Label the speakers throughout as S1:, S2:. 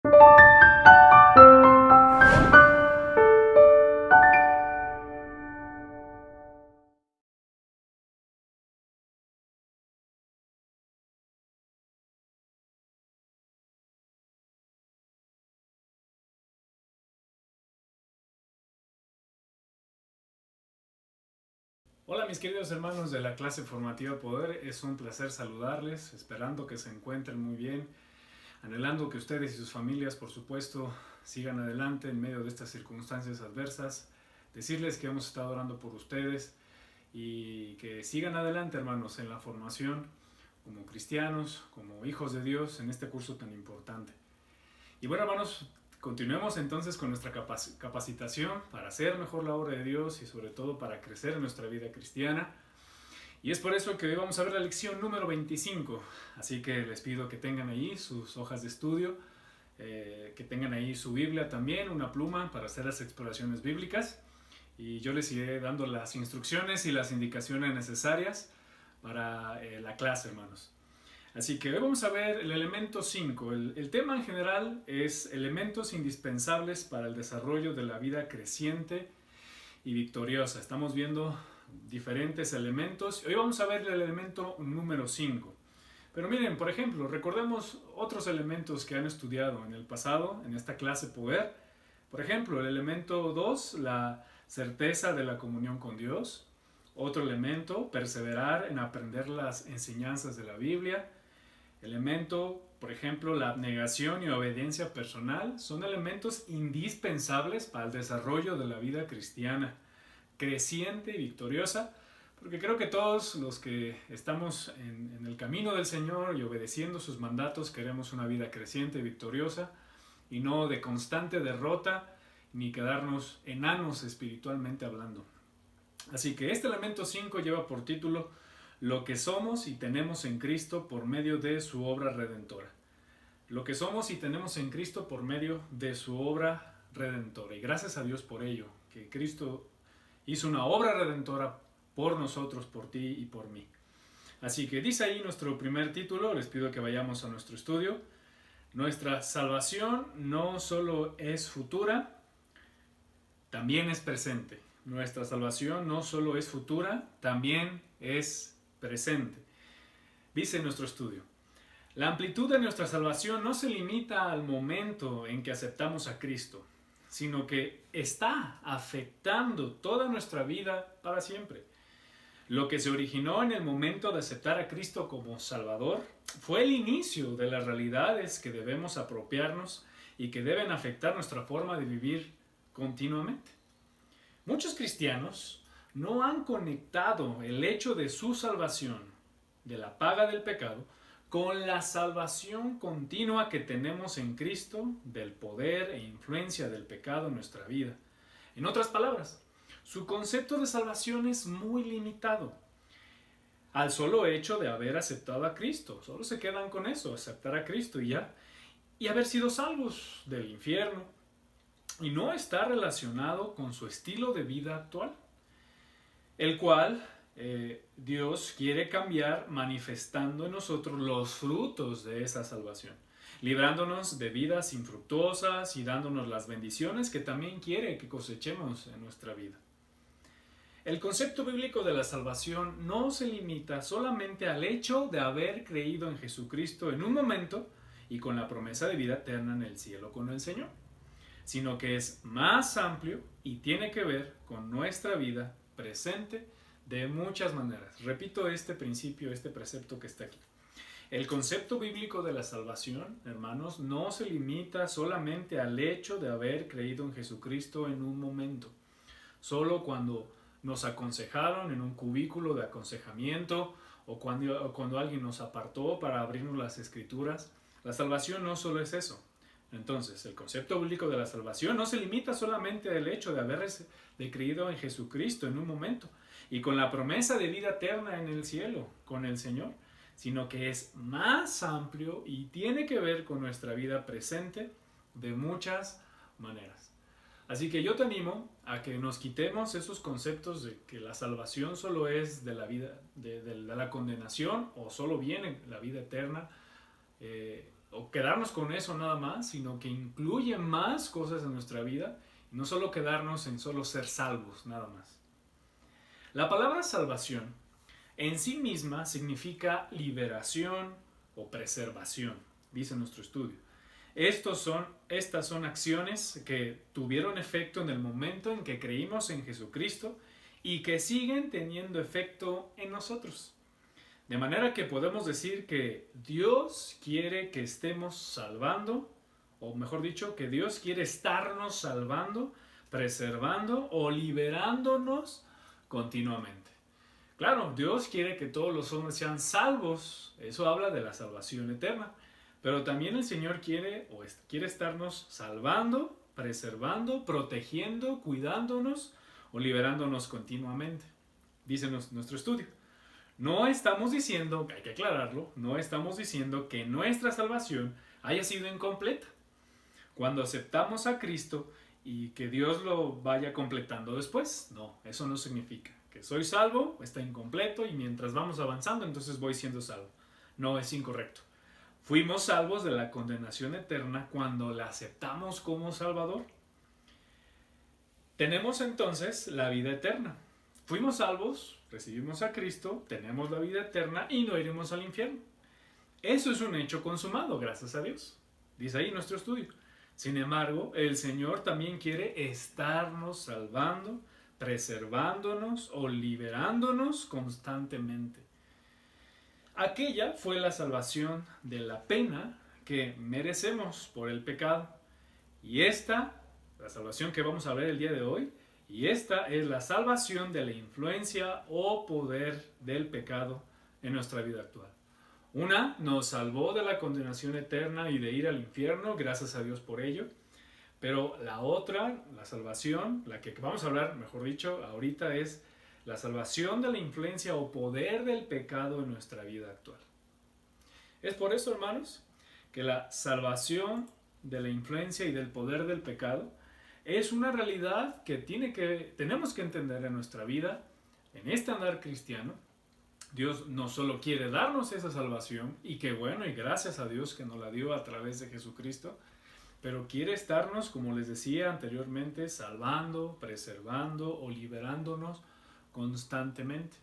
S1: Hola mis queridos hermanos de la clase formativa Poder, es un placer saludarles, esperando que se encuentren muy bien, anhelando que ustedes y sus familias, por supuesto, sigan adelante en medio de estas circunstancias adversas, decirles que hemos estado orando por ustedes y que sigan adelante, hermanos, en la formación como cristianos, como hijos de Dios en este curso tan importante. Y bueno, hermanos, continuemos entonces con nuestra capacitación para hacer mejor la obra de Dios y sobre todo para crecer en nuestra vida cristiana. Y es por eso que hoy vamos a ver la lección número 25. Así que les pido que tengan ahí sus hojas de estudio, que tengan ahí su Biblia también, una pluma para hacer las exploraciones bíblicas. Y yo les iré dando las instrucciones y las indicaciones necesarias para la clase, hermanos. Así que hoy vamos a ver el elemento 5. El tema en general es elementos indispensables para el desarrollo de la vida creciente y victoriosa. Estamos viendo diferentes elementos. Hoy vamos a ver el elemento número 5. Pero miren, por ejemplo, recordemos otros elementos que han estudiado en el pasado, en esta clase Poder. Por ejemplo, el elemento 2, la certeza de la comunión con Dios. Otro elemento, perseverar en aprender las enseñanzas de la Biblia. Elemento, por ejemplo, la abnegación y obediencia personal son elementos indispensables para el desarrollo de la vida cristiana, creciente y victoriosa, porque creo que todos los que estamos en el camino del Señor y obedeciendo sus mandatos queremos una vida creciente y victoriosa y no de constante derrota ni quedarnos enanos espiritualmente hablando. Así que este elemento 5 lleva por título lo que somos y tenemos en Cristo por medio de su obra redentora. Lo que somos y tenemos en Cristo por medio de su obra redentora. Y gracias a Dios por ello, que Cristo hizo una obra redentora por nosotros, por ti y por mí. Así que dice ahí nuestro primer título, les pido que vayamos a nuestro estudio. Nuestra salvación no solo es futura, también es presente. Nuestra salvación no solo es futura, también es presente. Dice nuestro estudio: la amplitud de nuestra salvación no se limita al momento en que aceptamos a Cristo, sino que está afectando toda nuestra vida para siempre. Lo que se originó en el momento de aceptar a Cristo como Salvador fue el inicio de las realidades que debemos apropiarnos y que deben afectar nuestra forma de vivir continuamente. Muchos cristianos no han conectado el hecho de su salvación, de la paga del pecado, con la salvación continua que tenemos en Cristo del poder e influencia del pecado en nuestra vida. En otras palabras, su concepto de salvación es muy limitado al solo hecho de haber aceptado a Cristo. Solo se quedan con eso, aceptar a Cristo y ya. Y haber sido salvos del infierno. Y no está relacionado con su estilo de vida actual, el cual Dios quiere cambiar manifestando en nosotros los frutos de esa salvación, librándonos de vidas infructuosas y dándonos las bendiciones que también quiere que cosechemos en nuestra vida. El concepto bíblico de la salvación no se limita solamente al hecho de haber creído en Jesucristo en un momento y con la promesa de vida eterna en el cielo con el Señor, sino que es más amplio y tiene que ver con nuestra vida presente de muchas maneras. Repito este principio, este precepto que está aquí. El concepto bíblico de la salvación, hermanos, no se limita solamente al hecho de haber creído en Jesucristo en un momento. Solo cuando nos aconsejaron en un cubículo de aconsejamiento o cuando alguien nos apartó para abrirnos las escrituras. La salvación no solo es eso. Entonces, el concepto bíblico de la salvación no se limita solamente al hecho de haber creído en Jesucristo en un momento y con la promesa de vida eterna en el cielo con el Señor, sino que es más amplio y tiene que ver con nuestra vida presente de muchas maneras. Así que yo te animo a que nos quitemos esos conceptos de que la salvación solo es de la vida, de la condenación o solo viene la vida eterna, o quedarnos con eso nada más, sino que incluye más cosas en nuestra vida y no solo quedarnos en solo ser salvos nada más. La palabra salvación en sí misma significa liberación o preservación, dice nuestro estudio. Estas son acciones que tuvieron efecto en el momento en que creímos en Jesucristo y que siguen teniendo efecto en nosotros. De manera que podemos decir que Dios quiere que estemos salvando, o mejor dicho, que Dios quiere estarnos salvando, preservando o liberándonos continuamente. Claro, Dios quiere que todos los hombres sean salvos, eso habla de la salvación eterna, pero también el Señor quiere estarnos salvando, preservando, protegiendo, cuidándonos o liberándonos continuamente, dice nuestro estudio. No estamos diciendo, hay que aclararlo, no estamos diciendo que nuestra salvación haya sido incompleta. Cuando aceptamos a Cristo y que Dios lo vaya completando después, no, eso no significa que soy salvo, está incompleto y mientras vamos avanzando entonces voy siendo salvo. No, es incorrecto. Fuimos salvos de la condenación eterna cuando la aceptamos como Salvador. Tenemos entonces la vida eterna. Fuimos salvos, recibimos a Cristo, tenemos la vida eterna y no iremos al infierno. Eso es un hecho consumado, gracias a Dios. Dice ahí nuestro estudio. Sin embargo, el Señor también quiere estarnos salvando, preservándonos o liberándonos constantemente. Aquella fue la salvación de la pena que merecemos por el pecado. Y esta, la salvación que vamos a ver el día de hoy, y esta es la salvación de la influencia o poder del pecado en nuestra vida actual. Una nos salvó de la condenación eterna y de ir al infierno, gracias a Dios por ello. Pero la otra, la salvación, la que vamos a hablar, mejor dicho, ahorita es la salvación de la influencia o poder del pecado en nuestra vida actual. Es por eso, hermanos, que la salvación de la influencia y del poder del pecado es una realidad que tenemos que entender en nuestra vida, en este andar cristiano. Dios no solo quiere darnos esa salvación, y qué bueno, y gracias a Dios que nos la dio a través de Jesucristo, pero quiere estarnos, como les decía anteriormente, salvando, preservando o liberándonos constantemente.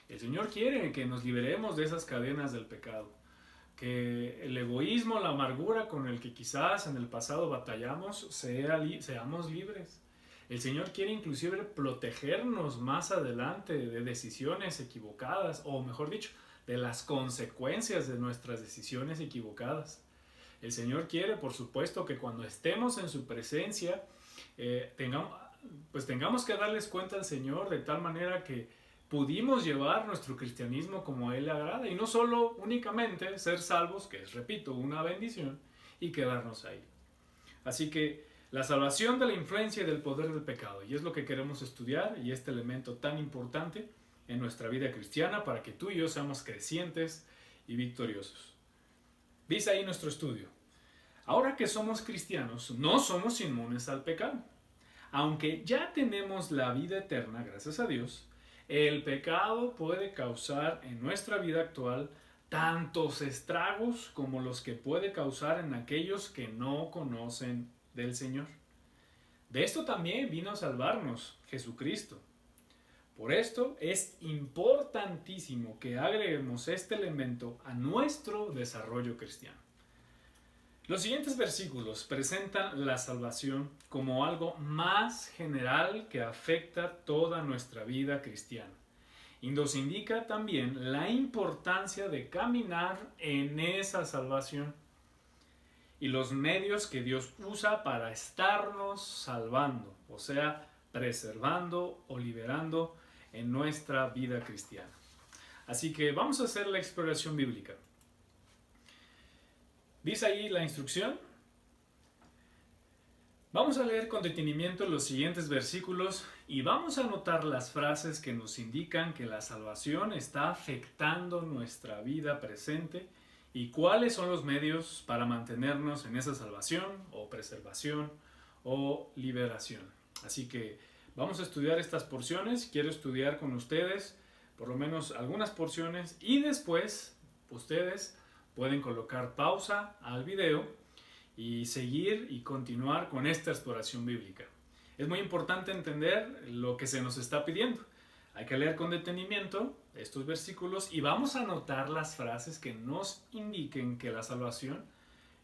S1: El Señor quiere que nos liberemos de esas cadenas del pecado, que el egoísmo, la amargura con el que quizás en el pasado batallamos, seamos libres. El Señor quiere inclusive protegernos más adelante de decisiones equivocadas, o mejor dicho, de las consecuencias de nuestras decisiones equivocadas. El Señor quiere, por supuesto, que cuando estemos en su presencia, tengamos que darles cuenta al Señor de tal manera que pudimos llevar nuestro cristianismo como a Él le agrada, y no solo únicamente ser salvos, que es, repito, una bendición, y quedarnos ahí. Así que la salvación de la influencia y del poder del pecado, y es lo que queremos estudiar, y este elemento tan importante en nuestra vida cristiana para que tú y yo seamos crecientes y victoriosos. Dice ahí nuestro estudio: ahora que somos cristianos, no somos inmunes al pecado. Aunque ya tenemos la vida eterna, gracias a Dios, el pecado puede causar en nuestra vida actual tantos estragos como los que puede causar en aquellos que no conocen del Señor. De esto también vino a salvarnos Jesucristo. Por esto es importantísimo que agreguemos este elemento a nuestro desarrollo cristiano. Los siguientes versículos presentan la salvación como algo más general que afecta toda nuestra vida cristiana, y nos indica también la importancia de caminar en esa salvación y los medios que Dios usa para estarnos salvando, o sea, preservando o liberando en nuestra vida cristiana. Así que vamos a hacer la exploración bíblica. Dice ahí la instrucción. Vamos a leer con detenimiento los siguientes versículos y vamos a anotar las frases que nos indican que la salvación está afectando nuestra vida presente y cuáles son los medios para mantenernos en esa salvación o preservación o liberación. Así que vamos a estudiar estas porciones. Quiero estudiar con ustedes por lo menos algunas porciones y después ustedes pueden colocar pausa al video y seguir y continuar con esta exploración bíblica. Es muy importante entender lo que se nos está pidiendo. Hay que leer con detenimiento estos versículos y vamos a anotar las frases que nos indiquen que la salvación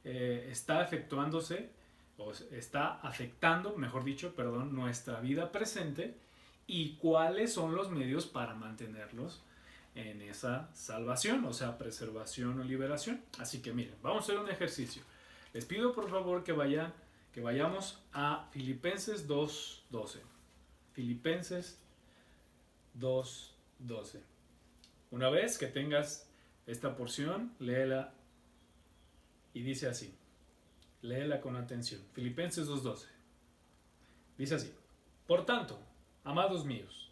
S1: está efectuándose o está afectando, mejor dicho, perdón, nuestra vida presente y cuáles son los medios para mantenerlos en esa salvación, o sea, preservación o liberación. Así que miren, vamos a hacer un ejercicio. Les pido por favor que vayamos a Filipenses 2:12. Filipenses 2:12. Una vez que tengas esta porción, léela y dice así. Léela con atención. Filipenses 2:12. Dice así: Por tanto, amados míos,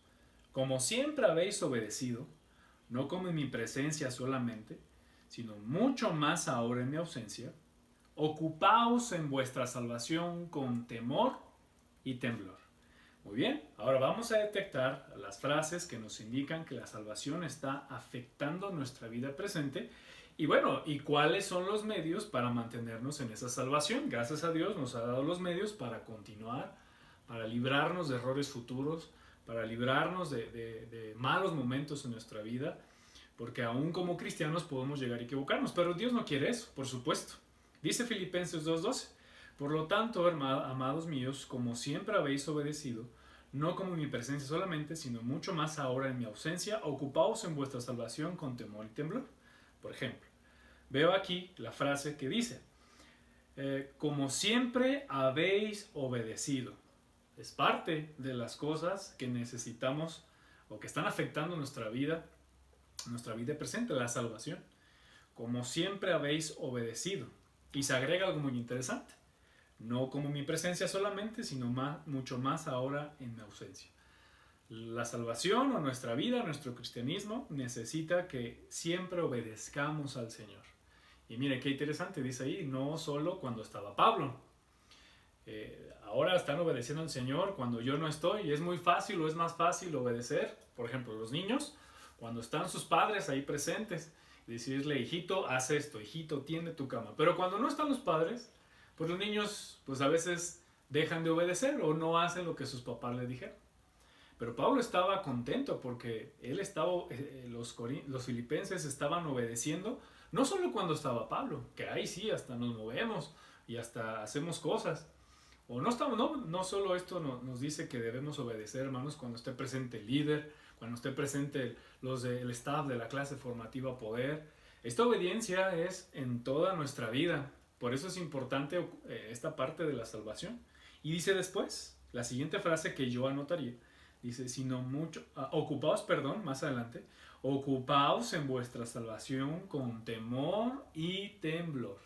S1: como siempre habéis obedecido, no como en mi presencia solamente, sino mucho más ahora en mi ausencia, ocupaos en vuestra salvación con temor y temblor. Muy bien, ahora vamos a detectar las frases que nos indican que la salvación está afectando nuestra vida presente. Y bueno, ¿y cuáles son los medios para mantenernos en esa salvación? Gracias a Dios nos ha dado los medios para continuar, para librarnos de errores futuros, para librarnos de malos momentos en nuestra vida, porque aún como cristianos podemos llegar a equivocarnos, pero Dios no quiere eso, por supuesto. Dice Filipenses 2:12, por lo tanto, amados míos, como siempre habéis obedecido, no como en mi presencia solamente, sino mucho más ahora en mi ausencia, ocupaos en vuestra salvación con temor y temblor. Por ejemplo, veo aquí la frase que dice, como siempre habéis obedecido. Es parte de las cosas que necesitamos o que están afectando nuestra vida presente, la salvación. Como siempre habéis obedecido. Y se agrega algo muy interesante. No como mi presencia solamente, sino mucho más ahora en mi ausencia. La salvación o nuestra vida, nuestro cristianismo, necesita que siempre obedezcamos al Señor. Y mire qué interesante, dice ahí, no solo cuando estaba Pablo. Ahora están obedeciendo al Señor cuando yo no estoy. Es muy fácil o es más fácil obedecer. Por ejemplo, los niños, cuando están sus padres ahí presentes, decirle, hijito, haz esto, hijito, tiende tu cama. Pero cuando no están los padres, pues los niños pues a veces dejan de obedecer o no hacen lo que sus papás les dijeron. Pero Pablo estaba contento porque los filipenses estaban obedeciendo, no solo cuando estaba Pablo, que ahí sí hasta nos movemos y hasta hacemos cosas. O no solo esto nos dice que debemos obedecer, hermanos, cuando esté presente el líder, cuando esté presente los del staff de la clase formativa Poder. Esta obediencia es en toda nuestra vida. Por eso es importante esta parte de la salvación. Y dice después, la siguiente frase que yo anotaría, dice, más adelante, ocupaos en vuestra salvación con temor y temblor.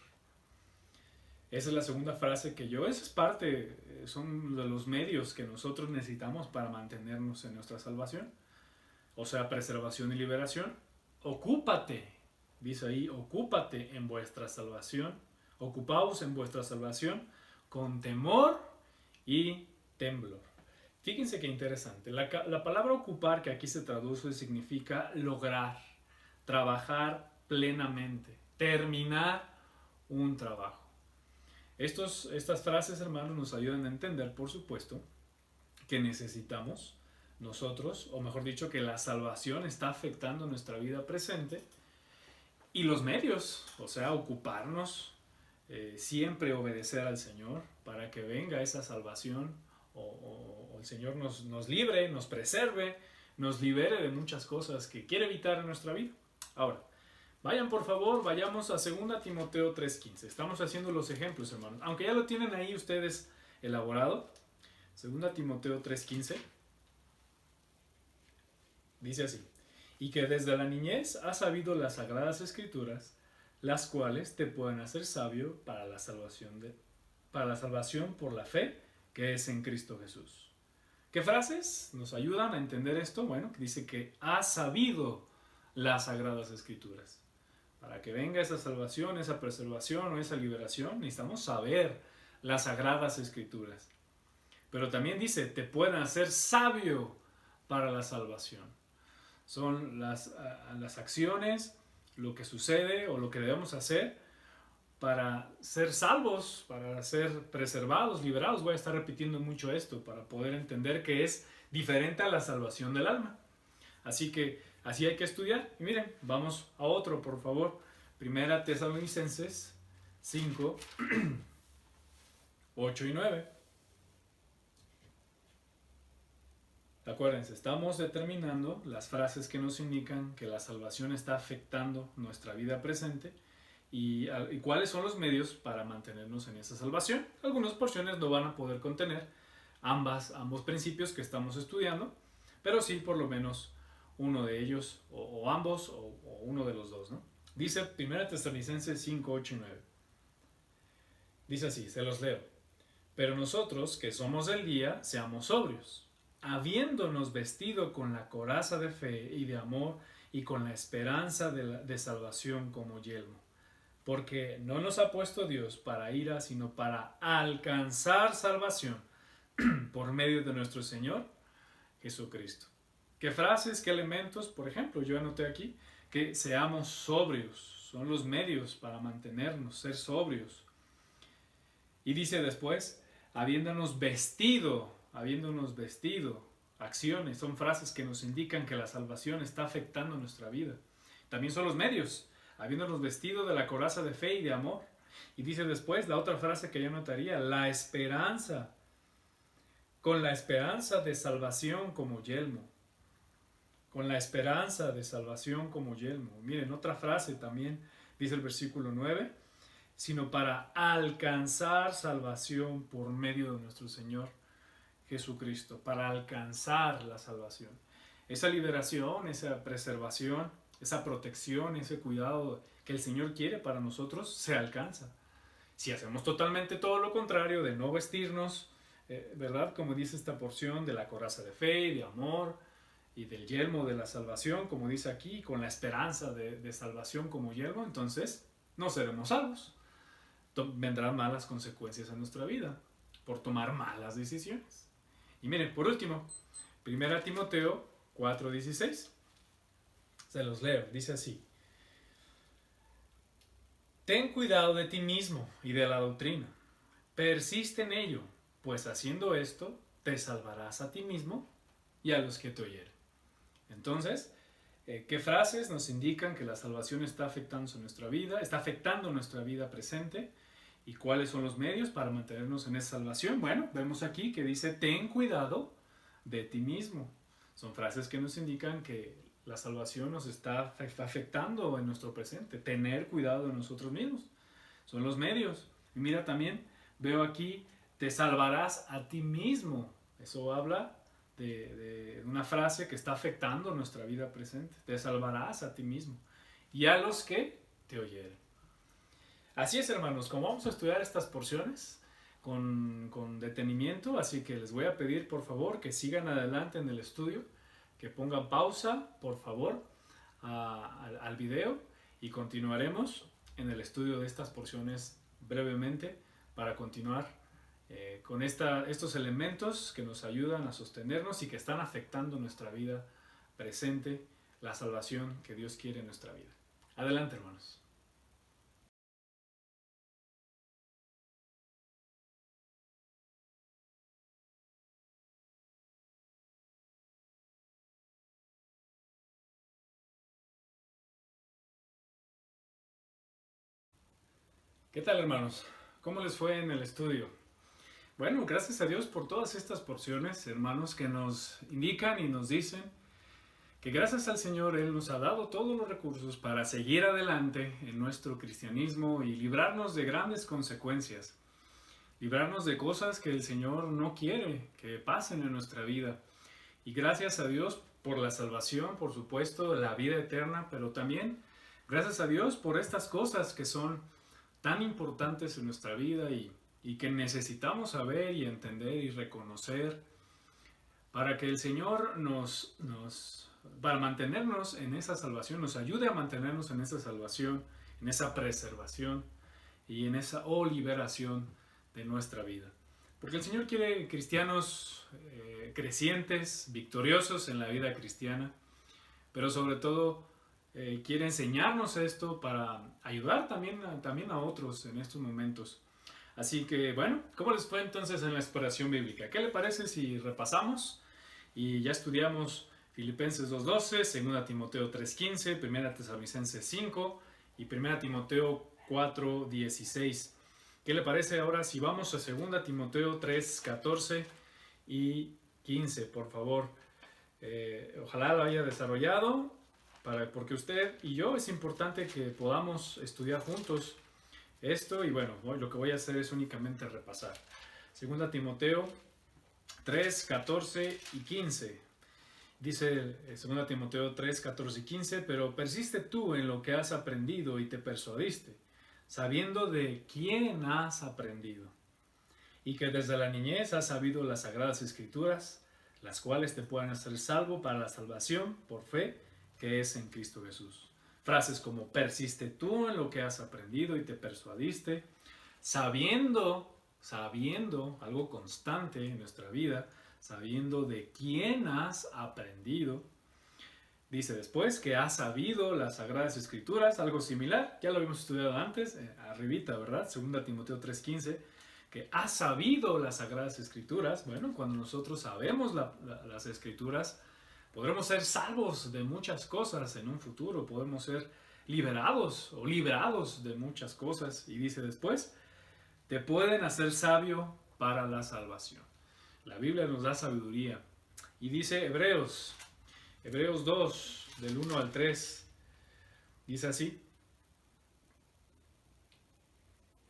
S1: Esa es la segunda frase esa es parte, son de los medios que nosotros necesitamos para mantenernos en nuestra salvación. O sea, preservación y liberación. Ocúpate, dice ahí, ocúpate en vuestra salvación. Ocupaos en vuestra salvación con temor y temblor. Fíjense qué interesante. La palabra ocupar que aquí se traduce significa lograr, trabajar plenamente, terminar un trabajo. Estas frases, hermanos, nos ayudan a entender, por supuesto, que necesitamos nosotros, o mejor dicho, que la salvación está afectando nuestra vida presente y los medios, o sea, ocuparnos, siempre obedecer al Señor para que venga esa salvación o el Señor nos libre, nos preserve, nos libere de muchas cosas que quiere evitar en nuestra vida. Ahora, por favor, vayamos a 2 Timoteo 3:15. Estamos haciendo los ejemplos, hermanos. Aunque ya lo tienen ahí ustedes elaborado. 2 Timoteo 3:15. Dice así. Y que desde la niñez has sabido las sagradas escrituras, las cuales te pueden hacer sabio para la salvación por la fe que es en Cristo Jesús. ¿Qué frases nos ayudan a entender esto? Bueno, dice que has sabido las sagradas escrituras. Para que venga esa salvación, esa preservación o esa liberación, necesitamos saber las sagradas escrituras. Pero también dice, te pueden hacer sabio para la salvación. Son las acciones, lo que sucede o lo que debemos hacer para ser salvos, para ser preservados, liberados. Voy a estar repitiendo mucho esto para poder entender que es diferente a la salvación del alma. Así que así hay que estudiar. Y miren, vamos a otro, por favor. Primera Tesalonicenses 5, 8 y 9. Acuérdense, estamos determinando las frases que nos indican que la salvación está afectando nuestra vida presente y cuáles son los medios para mantenernos en esa salvación. Algunas porciones no van a poder contener ambos principios que estamos estudiando, pero sí por lo menos uno de ellos, o ambos, o uno de los dos, ¿no? Dice 1 Tesalonicenses 5, 8 y 9. Dice así, se los leo. Pero nosotros, que somos del día, seamos sobrios, habiéndonos vestido con la coraza de fe y de amor y con la esperanza de salvación como yelmo. Porque no nos ha puesto Dios para ira, sino para alcanzar salvación por medio de nuestro Señor Jesucristo. ¿Qué frases, qué elementos? Por ejemplo, yo anoté aquí que seamos sobrios. Son los medios para mantenernos, ser sobrios. Y dice después, habiéndonos vestido, acciones, son frases que nos indican que la salvación está afectando nuestra vida. También son los medios, habiéndonos vestido de la coraza de fe y de amor. Y dice después la otra frase que yo notaría, la esperanza, con la esperanza de salvación como yelmo. Con la esperanza de salvación como yelmo. Miren, otra frase también, dice el versículo 9, sino para alcanzar salvación por medio de nuestro Señor Jesucristo, para alcanzar la salvación. Esa liberación, esa preservación, esa protección, ese cuidado que el Señor quiere para nosotros, se alcanza. Si hacemos totalmente todo lo contrario, de no vestirnos, ¿verdad? Como dice esta porción, de la coraza de fe y de amor, y del yelmo de la salvación, como dice aquí, con la esperanza de salvación como yelmo, entonces no seremos salvos. Vendrán malas consecuencias en nuestra vida por tomar malas decisiones. Y miren, por último, 1 Timoteo 4:16. Se los leo, dice así. Ten cuidado de ti mismo y de la doctrina. Persiste en ello, pues haciendo esto te salvarás a ti mismo y a los que te oyeren. Entonces, ¿qué frases nos indican que la salvación está afectando nuestra vida, está afectando nuestra vida presente? ¿Y cuáles son los medios para mantenernos en esa salvación? Bueno, vemos aquí que dice, ten cuidado de ti mismo. Son frases que nos indican que la salvación nos está afectando en nuestro presente. Tener cuidado de nosotros mismos. Son los medios. Y mira también, veo aquí, te salvarás a ti mismo. Eso habla de una frase que está afectando nuestra vida presente. Te salvarás a ti mismo y a los que te oyeren. Así es, hermanos, como vamos a estudiar estas porciones con detenimiento, así que les voy a pedir por favor que sigan adelante en el estudio, que pongan pausa por favor al video y continuaremos en el estudio de estas porciones brevemente para continuar con estos elementos que nos ayudan a sostenernos y que están afectando nuestra vida presente, la salvación que Dios quiere en nuestra vida. Adelante, hermanos. ¿Qué tal, hermanos? ¿Cómo les fue en el estudio? Bueno, gracias a Dios por todas estas porciones, hermanos, que nos indican y nos dicen que gracias al Señor Él nos ha dado todos los recursos para seguir adelante en nuestro cristianismo y librarnos de grandes consecuencias, librarnos de cosas que el Señor no quiere que pasen en nuestra vida. Y gracias a Dios por la salvación, por supuesto, la vida eterna, pero también gracias a Dios por estas cosas que son tan importantes en nuestra vida y que necesitamos saber y entender y reconocer para que el Señor para mantenernos en esa salvación, nos ayude a mantenernos en esa salvación, en esa preservación y en esa liberación de nuestra vida. Porque el Señor quiere cristianos crecientes, victoriosos en la vida cristiana, pero sobre todo quiere enseñarnos esto para ayudar también a otros en estos momentos. Así que bueno, ¿cómo les fue entonces en la exploración bíblica? ¿Qué le parece si repasamos y ya estudiamos Filipenses 2:12, 2 Timoteo 3:15, 1 Tesalonicenses 5 y 1 Timoteo 4:16? ¿Qué le parece ahora si vamos a 2 Timoteo 3:14 y 15, por favor? Ojalá lo haya desarrollado, porque usted y yo es importante que podamos estudiar juntos esto. Y bueno, lo que voy a hacer es únicamente repasar 2 Timoteo 3, 14 y 15. Dice 2 Timoteo 3, 14 y 15: pero persiste tú en lo que has aprendido y te persuadiste, sabiendo de quién has aprendido, y que desde la niñez has sabido las sagradas escrituras, las cuales te pueden hacer salvo para la salvación por fe que es en Cristo Jesús. Frases como persiste tú en lo que has aprendido y te persuadiste, sabiendo, algo constante en nuestra vida, sabiendo de quién has aprendido. Dice después que has sabido las Sagradas Escrituras, algo similar, ya lo habíamos estudiado antes, arribita, ¿verdad? 2 Timoteo 3:15, que has sabido las Sagradas Escrituras. Bueno, cuando nosotros sabemos las Escrituras, podremos ser salvos de muchas cosas en un futuro, podemos ser liberados o librados de muchas cosas. Y dice después, te pueden hacer sabio para la salvación. La Biblia nos da sabiduría. Y dice Hebreos 2, del 1 al 3, dice así.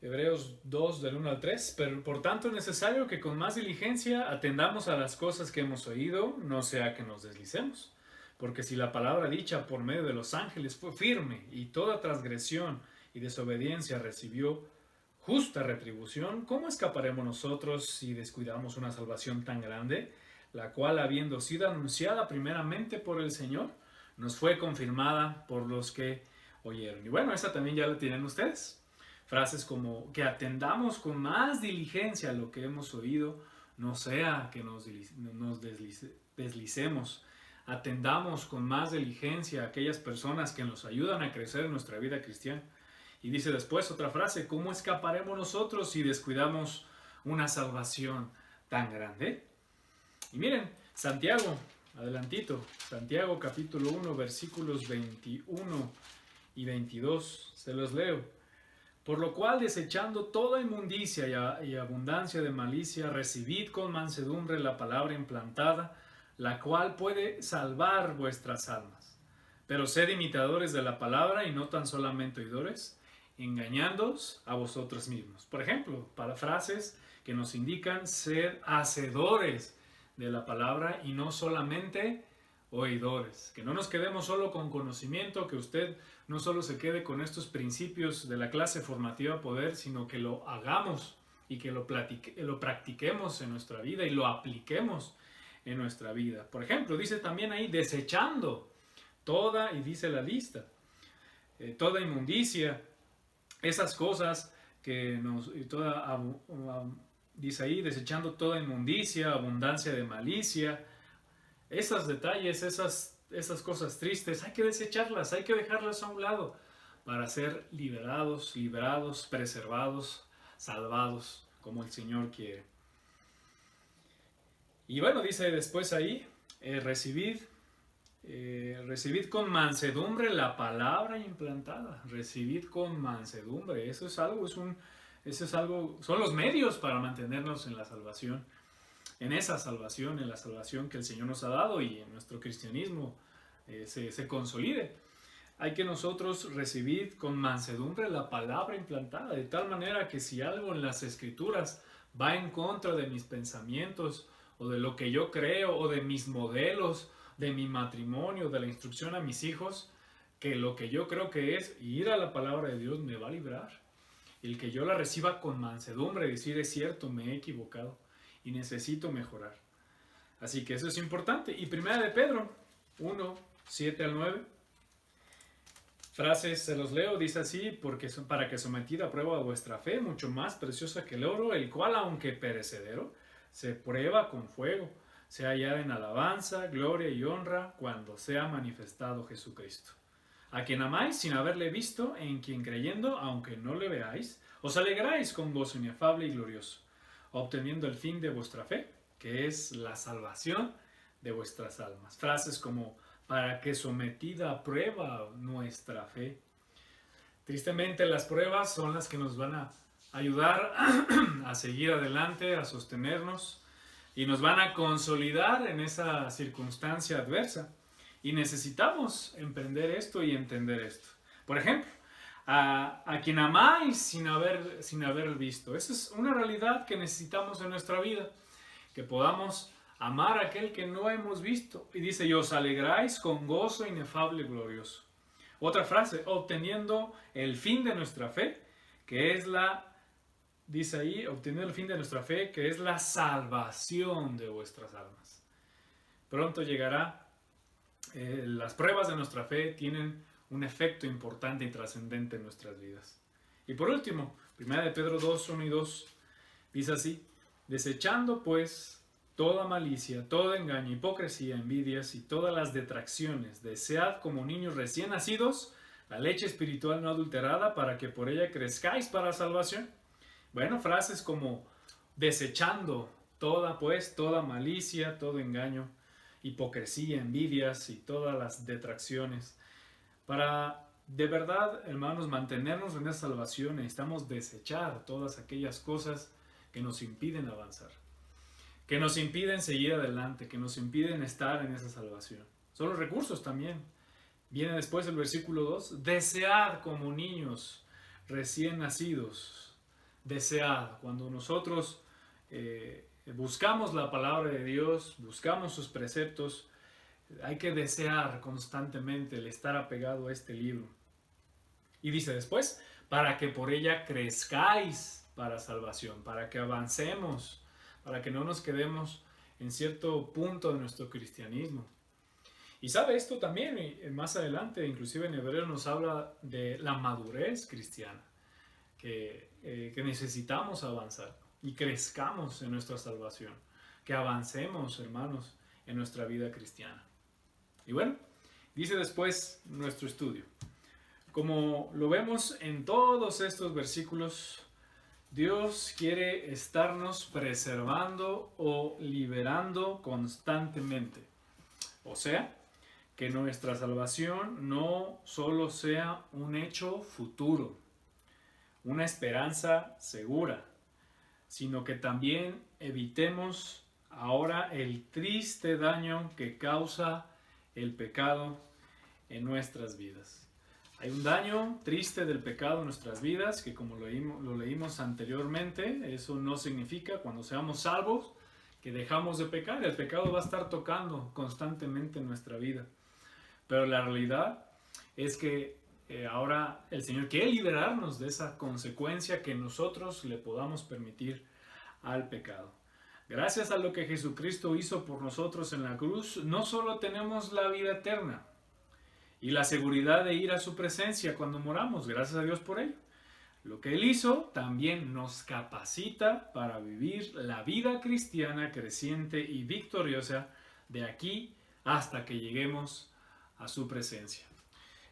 S1: Hebreos 2, del 1 al 3: pero por tanto es necesario que con más diligencia atendamos a las cosas que hemos oído, no sea que nos deslicemos. Porque si la palabra dicha por medio de los ángeles fue firme, y toda transgresión y desobediencia recibió justa retribución, ¿cómo escaparemos nosotros si descuidamos una salvación tan grande, la cual, habiendo sido anunciada primeramente por el Señor, nos fue confirmada por los que oyeron? Y bueno, esa también ya la tienen ustedes. Frases como que atendamos con más diligencia lo que hemos oído, no sea que nos deslicemos. Atendamos con más diligencia a aquellas personas que nos ayudan a crecer en nuestra vida cristiana. Y dice después otra frase: ¿cómo escaparemos nosotros si descuidamos una salvación tan grande? Y miren, Santiago, adelantito, Santiago capítulo 1, versículos 21 y 22, se los leo. Por lo cual, desechando toda inmundicia y abundancia de malicia, recibid con mansedumbre la palabra implantada, la cual puede salvar vuestras almas. Pero sed imitadores de la palabra y no tan solamente oidores, engañándoos a vosotros mismos. Por ejemplo, para frases que nos indican ser hacedores de la palabra y no solamente oidores. Que no nos quedemos solo con conocimiento, que usted no solo se quede con estos principios de la clase formativa Poder, sino que lo hagamos y que lo practiquemos en nuestra vida y lo apliquemos en nuestra vida. Por ejemplo, dice también ahí, desechando toda, y dice la lista, toda inmundicia, esas cosas que nos, dice ahí, desechando toda inmundicia, abundancia de malicia, esos detalles, esas cosas tristes, hay que desecharlas, hay que dejarlas a un lado para ser liberados, preservados, salvados, como el Señor quiere. Y bueno, dice después ahí, recibid con mansedumbre la palabra implantada. Recibid con mansedumbre. Eso es algo, son los medios para mantenernos en la salvación. En esa salvación, en la salvación que el Señor nos ha dado y en nuestro cristianismo se consolide. Hay que nosotros recibir con mansedumbre la palabra implantada, de tal manera que si algo en las Escrituras va en contra de mis pensamientos o de lo que yo creo o de mis modelos, de mi matrimonio, de la instrucción a mis hijos, que lo que yo creo que es ir a la palabra de Dios me va a librar. El que yo la reciba con mansedumbre, decir es cierto, me he equivocado y necesito mejorar. Así que eso es importante. Y 1 de Pedro 1, 7 al 9. Frases, se los leo, dice así: porque para que sometida a prueba vuestra fe, mucho más preciosa que el oro, el cual, aunque perecedero, se prueba con fuego, sea hallada en alabanza, gloria y honra cuando sea manifestado Jesucristo. A quien amáis sin haberle visto, en quien creyendo, aunque no le veáis, os alegráis con gozo inefable y glorioso, obteniendo el fin de vuestra fe, que es la salvación de vuestras almas. Frases como, para que sometida a prueba nuestra fe. Tristemente, las pruebas son las que nos van a ayudar a seguir adelante, a sostenernos, y nos van a consolidar en esa circunstancia adversa. Y necesitamos emprender esto y entender esto. Por ejemplo, a quien amáis sin haber visto. Esa es una realidad que necesitamos en nuestra vida. Que podamos amar a aquel que no hemos visto. Y dice, y os alegráis con gozo inefable y glorioso. Otra frase, obteniendo el fin de nuestra fe, que es dice ahí, obteniendo el fin de nuestra fe, que es la salvación de vuestras almas. Pronto llegará. Las pruebas de nuestra fe tienen un efecto importante y trascendente en nuestras vidas. Y por último, 1 de Pedro 2, 1 y 2, dice así, desechando pues toda malicia, todo engaño, hipocresía, envidias y todas las detracciones, desead como niños recién nacidos la leche espiritual no adulterada para que por ella crezcáis para salvación. Bueno, frases como desechando toda malicia, todo engaño, hipocresía, envidias y todas las detracciones. Para de verdad, hermanos, mantenernos en esa salvación necesitamos desechar todas aquellas cosas que nos impiden avanzar, que nos impiden seguir adelante, que nos impiden estar en esa salvación. Son los recursos también. Viene después el versículo 2, desead como niños recién nacidos. Desead, cuando nosotros buscamos la palabra de Dios, buscamos sus preceptos, hay que desear constantemente el estar apegado a este libro. Y dice después, para que por ella crezcáis para salvación, para que avancemos, para que no nos quedemos en cierto punto de nuestro cristianismo. Y sabe esto también, más adelante, inclusive en Hebreos nos habla de la madurez cristiana, que necesitamos avanzar y crezcamos en nuestra salvación, que avancemos, hermanos, en nuestra vida cristiana. Y bueno, dice después nuestro estudio. Como lo vemos en todos estos versículos, Dios quiere estarnos preservando o liberando constantemente. O sea, que nuestra salvación no solo sea un hecho futuro, una esperanza segura, sino que también evitemos ahora el triste daño que causa el pecado en nuestras vidas. Hay un daño triste del pecado en nuestras vidas que, como lo leímos anteriormente, eso no significa cuando seamos salvos que dejamos de pecar. El pecado va a estar tocando constantemente en nuestra vida. Pero la realidad es que ahora el Señor quiere liberarnos de esa consecuencia que nosotros le podamos permitir al pecado. Gracias a lo que Jesucristo hizo por nosotros en la cruz, no solo tenemos la vida eterna y la seguridad de ir a su presencia cuando moramos, gracias a Dios por ello. Lo que Él hizo también nos capacita para vivir la vida cristiana creciente y victoriosa de aquí hasta que lleguemos a su presencia.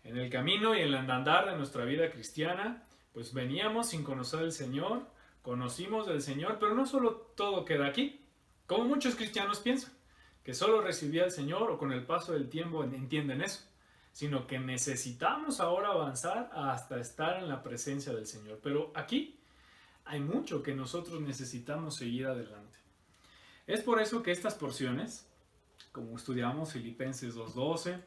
S1: En el camino y en el andar de nuestra vida cristiana, pues veníamos sin conocer al Señor, conocimos del Señor, pero no solo todo queda aquí, como muchos cristianos piensan, que solo recibí al Señor o con el paso del tiempo entienden eso, sino que necesitamos ahora avanzar hasta estar en la presencia del Señor. Pero aquí hay mucho que nosotros necesitamos seguir adelante. Es por eso que estas porciones, como estudiamos Filipenses 2:12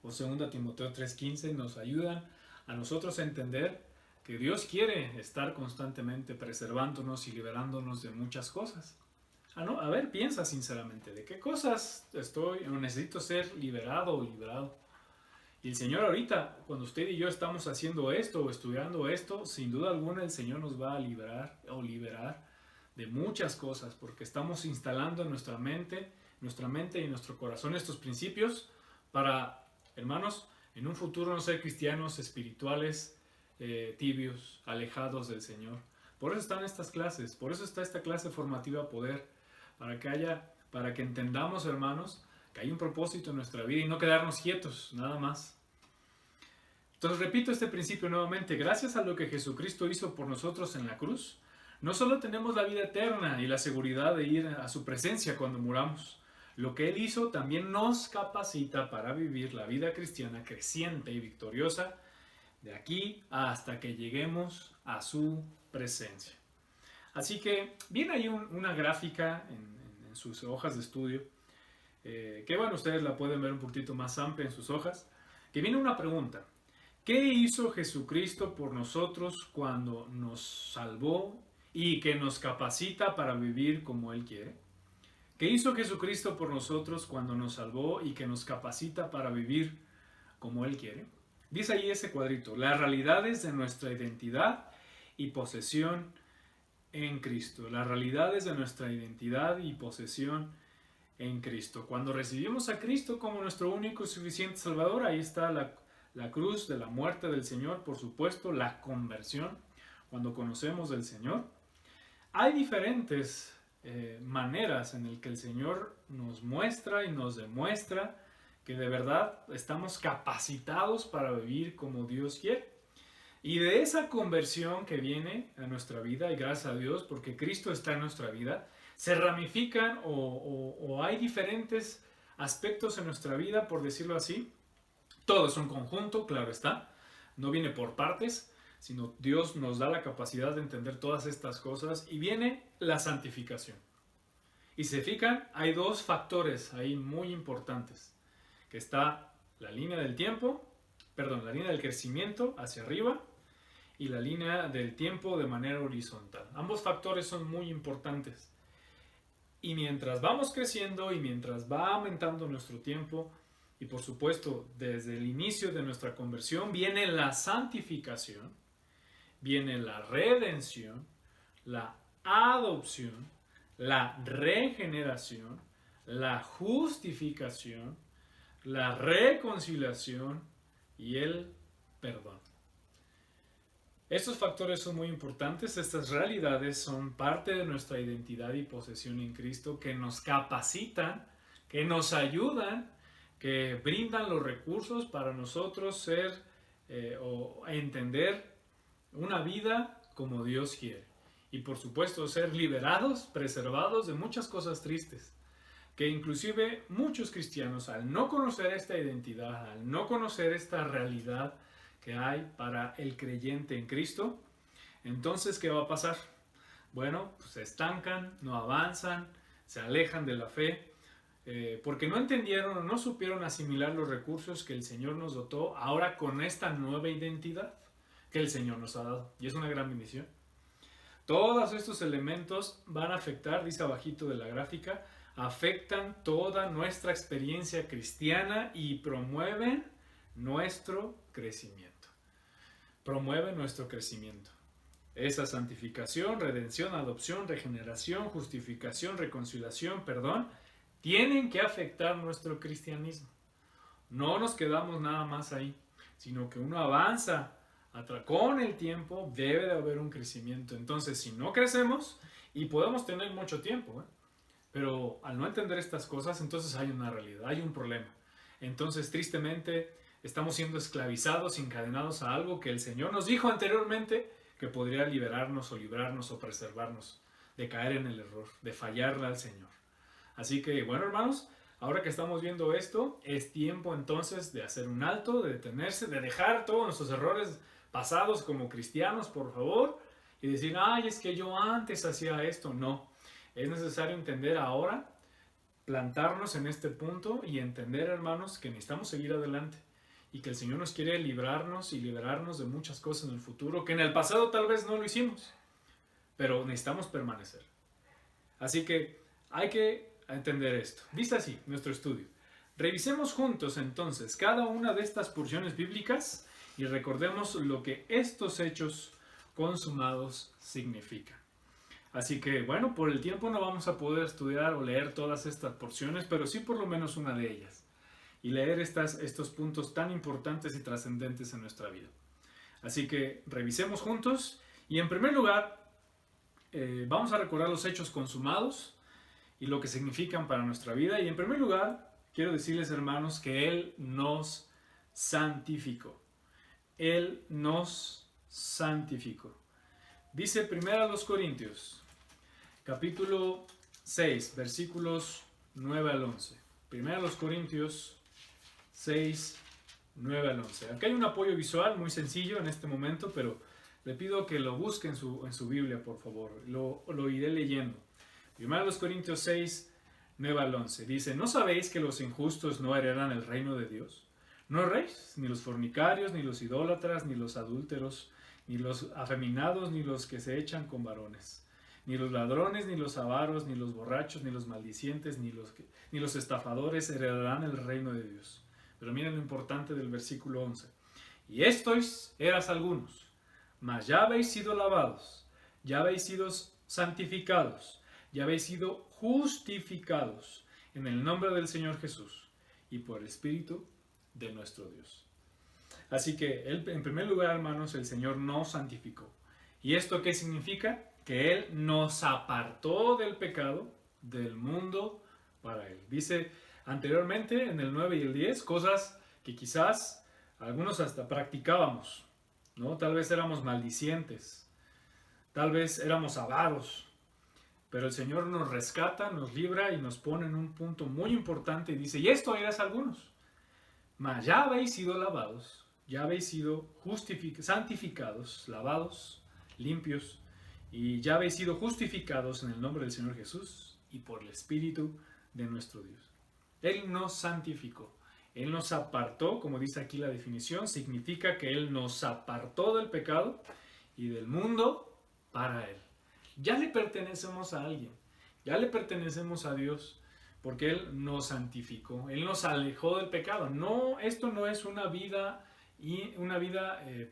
S1: o 2 Timoteo 3:15, nos ayudan a nosotros a entender que Dios quiere estar constantemente preservándonos y liberándonos de muchas cosas. A ver, piensa sinceramente, ¿de qué cosas estoy o necesito ser liberado o liberado? Y el Señor ahorita, cuando usted y yo estamos haciendo esto o estudiando esto, sin duda alguna el Señor nos va a liberar o liberar de muchas cosas, porque estamos instalando en nuestra mente y nuestro corazón estos principios para, hermanos, en un futuro no ser cristianos espirituales tibios, alejados del Señor. Por eso están estas clases, por eso está esta clase formativa Poder, para que entendamos, hermanos, que hay un propósito en nuestra vida y no quedarnos quietos, nada más. Entonces repito este principio nuevamente, gracias a lo que Jesucristo hizo por nosotros en la cruz, no solo tenemos la vida eterna y la seguridad de ir a su presencia cuando muramos, lo que Él hizo también nos capacita para vivir la vida cristiana creciente y victoriosa de aquí hasta que lleguemos a su presencia. Así que viene ahí una gráfica en sus hojas de estudio, que bueno, ustedes la pueden ver un poquito más amplia en sus hojas, que viene una pregunta. ¿Qué hizo Jesucristo por nosotros cuando nos salvó y que nos capacita para vivir como Él quiere? ¿Qué hizo Jesucristo por nosotros cuando nos salvó y que nos capacita para vivir como Él quiere? Dice ahí ese cuadrito, las realidades de nuestra identidad y posesión en Cristo. Las realidades de nuestra identidad y posesión en Cristo. Cuando recibimos a Cristo como nuestro único y suficiente Salvador, ahí está la cruz de la muerte del Señor, por supuesto, la conversión, cuando conocemos del Señor. Hay diferentes maneras en las que el Señor nos muestra y nos demuestra que de verdad estamos capacitados para vivir como Dios quiere. Y de esa conversión que viene a nuestra vida, y gracias a Dios, porque Cristo está en nuestra vida, se ramifican o hay diferentes aspectos en nuestra vida, por decirlo así. Todo es un conjunto, claro está, no viene por partes, sino Dios nos da la capacidad de entender todas estas cosas y viene la santificación. Y se fijan, hay dos factores ahí muy importantes, que está la línea del tiempo, la línea del crecimiento hacia arriba y la línea del tiempo de manera horizontal. Ambos factores son muy importantes. Y mientras vamos creciendo y mientras va aumentando nuestro tiempo, y por supuesto desde el inicio de nuestra conversión, viene la santificación, viene la redención, la adopción, la regeneración, la justificación, la reconciliación y el perdón. Estos factores son muy importantes, estas realidades son parte de nuestra identidad y posesión en Cristo que nos capacitan, que nos ayudan, que brindan los recursos para nosotros ser o entender una vida como Dios quiere. Y por supuesto ser liberados, preservados de muchas cosas tristes, que inclusive muchos cristianos al no conocer esta identidad, al no conocer esta realidad que hay para el creyente en Cristo, entonces ¿qué va a pasar? Bueno, pues se estancan, no avanzan, se alejan de la fe, porque no entendieron o no supieron asimilar los recursos que el Señor nos dotó ahora con esta nueva identidad que el Señor nos ha dado. Y es una gran bendición. Todos estos elementos van a afectar, dice abajito de la gráfica, afectan toda nuestra experiencia cristiana y promueven nuestro crecimiento. Promueven nuestro crecimiento. Esa santificación, redención, adopción, regeneración, justificación, reconciliación, perdón, tienen que afectar nuestro cristianismo. No nos quedamos nada más ahí, sino que uno avanza con el tiempo, debe de haber un crecimiento. Entonces, si no crecemos, y podemos tener mucho tiempo, pero al no entender estas cosas, entonces hay una realidad, hay un problema. Entonces, tristemente, estamos siendo esclavizados, encadenados a algo que el Señor nos dijo anteriormente que podría liberarnos o librarnos o preservarnos de caer en el error, de fallarle al Señor. Así que, bueno, hermanos, ahora que estamos viendo esto, es tiempo entonces de hacer un alto, de detenerse, de dejar todos nuestros errores pasados como cristianos, por favor, y decir, ay, es que yo antes hacía esto. No, es necesario entender ahora, plantarnos en este punto y entender, hermanos, que necesitamos seguir adelante y que el Señor nos quiere librarnos y liberarnos de muchas cosas en el futuro, que en el pasado tal vez no lo hicimos, pero necesitamos permanecer. Así que hay que entender esto. Dice así nuestro estudio. Revisemos juntos entonces cada una de estas porciones bíblicas y recordemos lo que estos hechos consumados significan. Así que, bueno, por el tiempo no vamos a poder estudiar o leer todas estas porciones, pero sí por lo menos una de ellas. Y leer estos puntos tan importantes y trascendentes en nuestra vida. Así que revisemos juntos. Y en primer lugar, vamos a recordar los hechos consumados y lo que significan para nuestra vida. Y en primer lugar, quiero decirles, hermanos, que Él nos santificó. Él nos santificó. Dice 1 Corintios, capítulo 6, versículos 9 al 11. 1 Corintios 6, 9 al 11. Acá hay un apoyo visual muy sencillo en este momento, pero le pido que lo busque en su Biblia, por favor. Lo iré leyendo. 1 Corintios 6, 9 al 11. Dice, ¿no sabéis que los injustos no heredan el reino de Dios? ¿No erréis? Ni los fornicarios, ni los idólatras, ni los adúlteros, ni los afeminados, ni los que se echan con varones, ni los ladrones, ni los avaros, ni los borrachos, ni los maldicientes, ni los estafadores heredarán el reino de Dios. Pero miren lo importante del versículo 11. Y estos eras algunos, mas ya habéis sido lavados, ya habéis sido santificados, ya habéis sido justificados en el nombre del Señor Jesús y por el Espíritu de nuestro Dios. Así que, en primer lugar, hermanos, el Señor nos santificó. ¿Y esto qué significa? Que Él nos apartó del pecado, del mundo, para Él. Dice anteriormente, en el 9 y el 10, cosas que quizás algunos hasta practicábamos, ¿no? Tal vez éramos maldicientes, tal vez éramos avaros, pero el Señor nos rescata, nos libra y nos pone en un punto muy importante y dice, y esto eras algunos, mas ya habéis sido lavados, ya habéis sido santificados, lavados, limpios, y ya habéis sido justificados en el nombre del Señor Jesús y por el Espíritu de nuestro Dios. Él nos santificó, Él nos apartó, como dice aquí la definición, significa que Él nos apartó del pecado y del mundo para Él. Ya le pertenecemos a alguien, ya le pertenecemos a Dios, porque Él nos santificó, Él nos alejó del pecado. No, esto no es una vida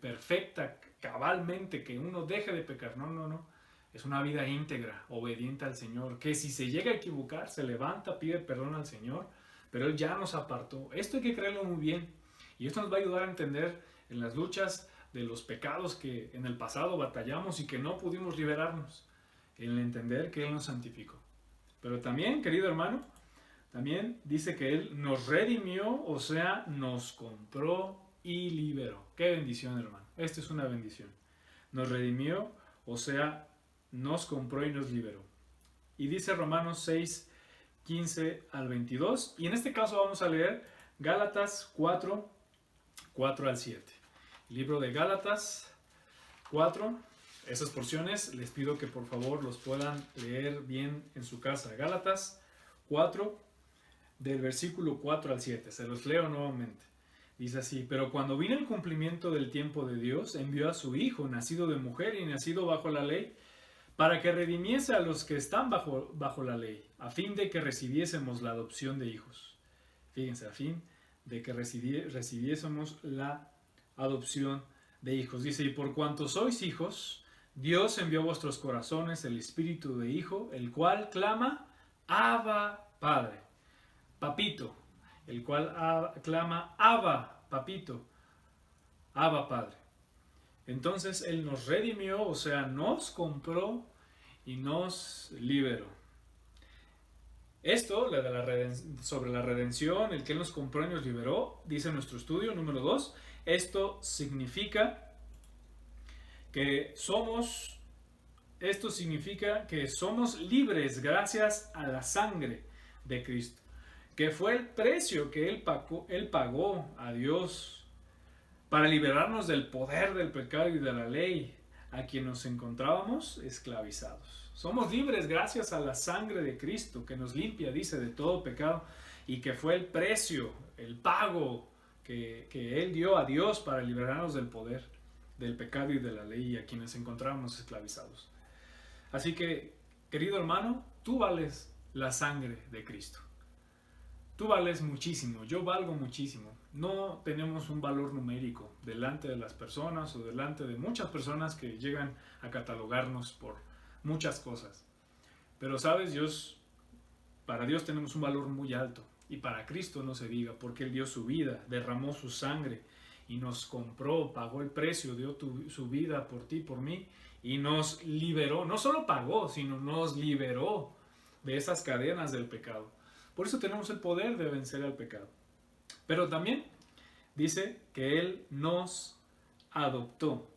S1: perfecta, cabalmente, que uno deje de pecar. No. Es una vida íntegra, obediente al Señor, que si se llega a equivocar, se levanta, pide perdón al Señor, pero Él ya nos apartó. Esto hay que creerlo muy bien. Y esto nos va a ayudar a entender en las luchas de los pecados que en el pasado batallamos y que no pudimos liberarnos. En entender que Él nos santificó. Pero también, querido hermano, también dice que Él nos redimió, o sea, nos compró y liberó. ¡Qué bendición, hermano! Esta es una bendición. Nos redimió, o sea, nos compró y nos liberó. Y dice Romanos 6, 15 al 22. Y en este caso vamos a leer Gálatas 4, 4 al 7. Libro de Gálatas 4. Esas porciones les pido que por favor los puedan leer bien en su casa. Gálatas 4, del versículo 4 al 7. Se los leo nuevamente. Dice así, pero cuando vino el cumplimiento del tiempo de Dios, envió a su Hijo, nacido de mujer y nacido bajo la ley, para que redimiese a los que están bajo la ley, a fin de que recibiésemos la adopción de hijos. Fíjense, a fin de que recibiésemos la adopción de hijos. Dice, y por cuanto sois hijos, Dios envió a vuestros corazones el espíritu de hijo, el cual clama, Abba, Padre. Papito, el cual clama, Abba, papito, Abba, Padre. Entonces Él nos redimió, o sea, nos compró y nos liberó. Esto, sobre la redención, el que Él nos compró y nos liberó, dice nuestro estudio número 2, esto significa que somos libres gracias a la sangre de Cristo, que fue el precio que Él pagó a Dios para liberarnos del poder del pecado y de la ley a quien nos encontrábamos esclavizados. Somos libres gracias a la sangre de Cristo que nos limpia, dice, de todo pecado, y que fue el precio, el pago que Él dio a Dios para liberarnos del poder del pecado y de la ley a quienes encontrábamos esclavizados. Así que, querido hermano, tú vales la sangre de Cristo. Tú vales muchísimo, yo valgo muchísimo. No tenemos un valor numérico delante de las personas o delante de muchas personas que llegan a catalogarnos por muchas cosas. Pero sabes, para Dios tenemos un valor muy alto y para Cristo no se diga, porque Él dio su vida, derramó su sangre y nos compró, pagó el precio, dio su vida por ti, por mí y nos liberó. No solo pagó, sino nos liberó de esas cadenas del pecado. Por eso tenemos el poder de vencer al pecado. Pero también dice que Él nos adoptó.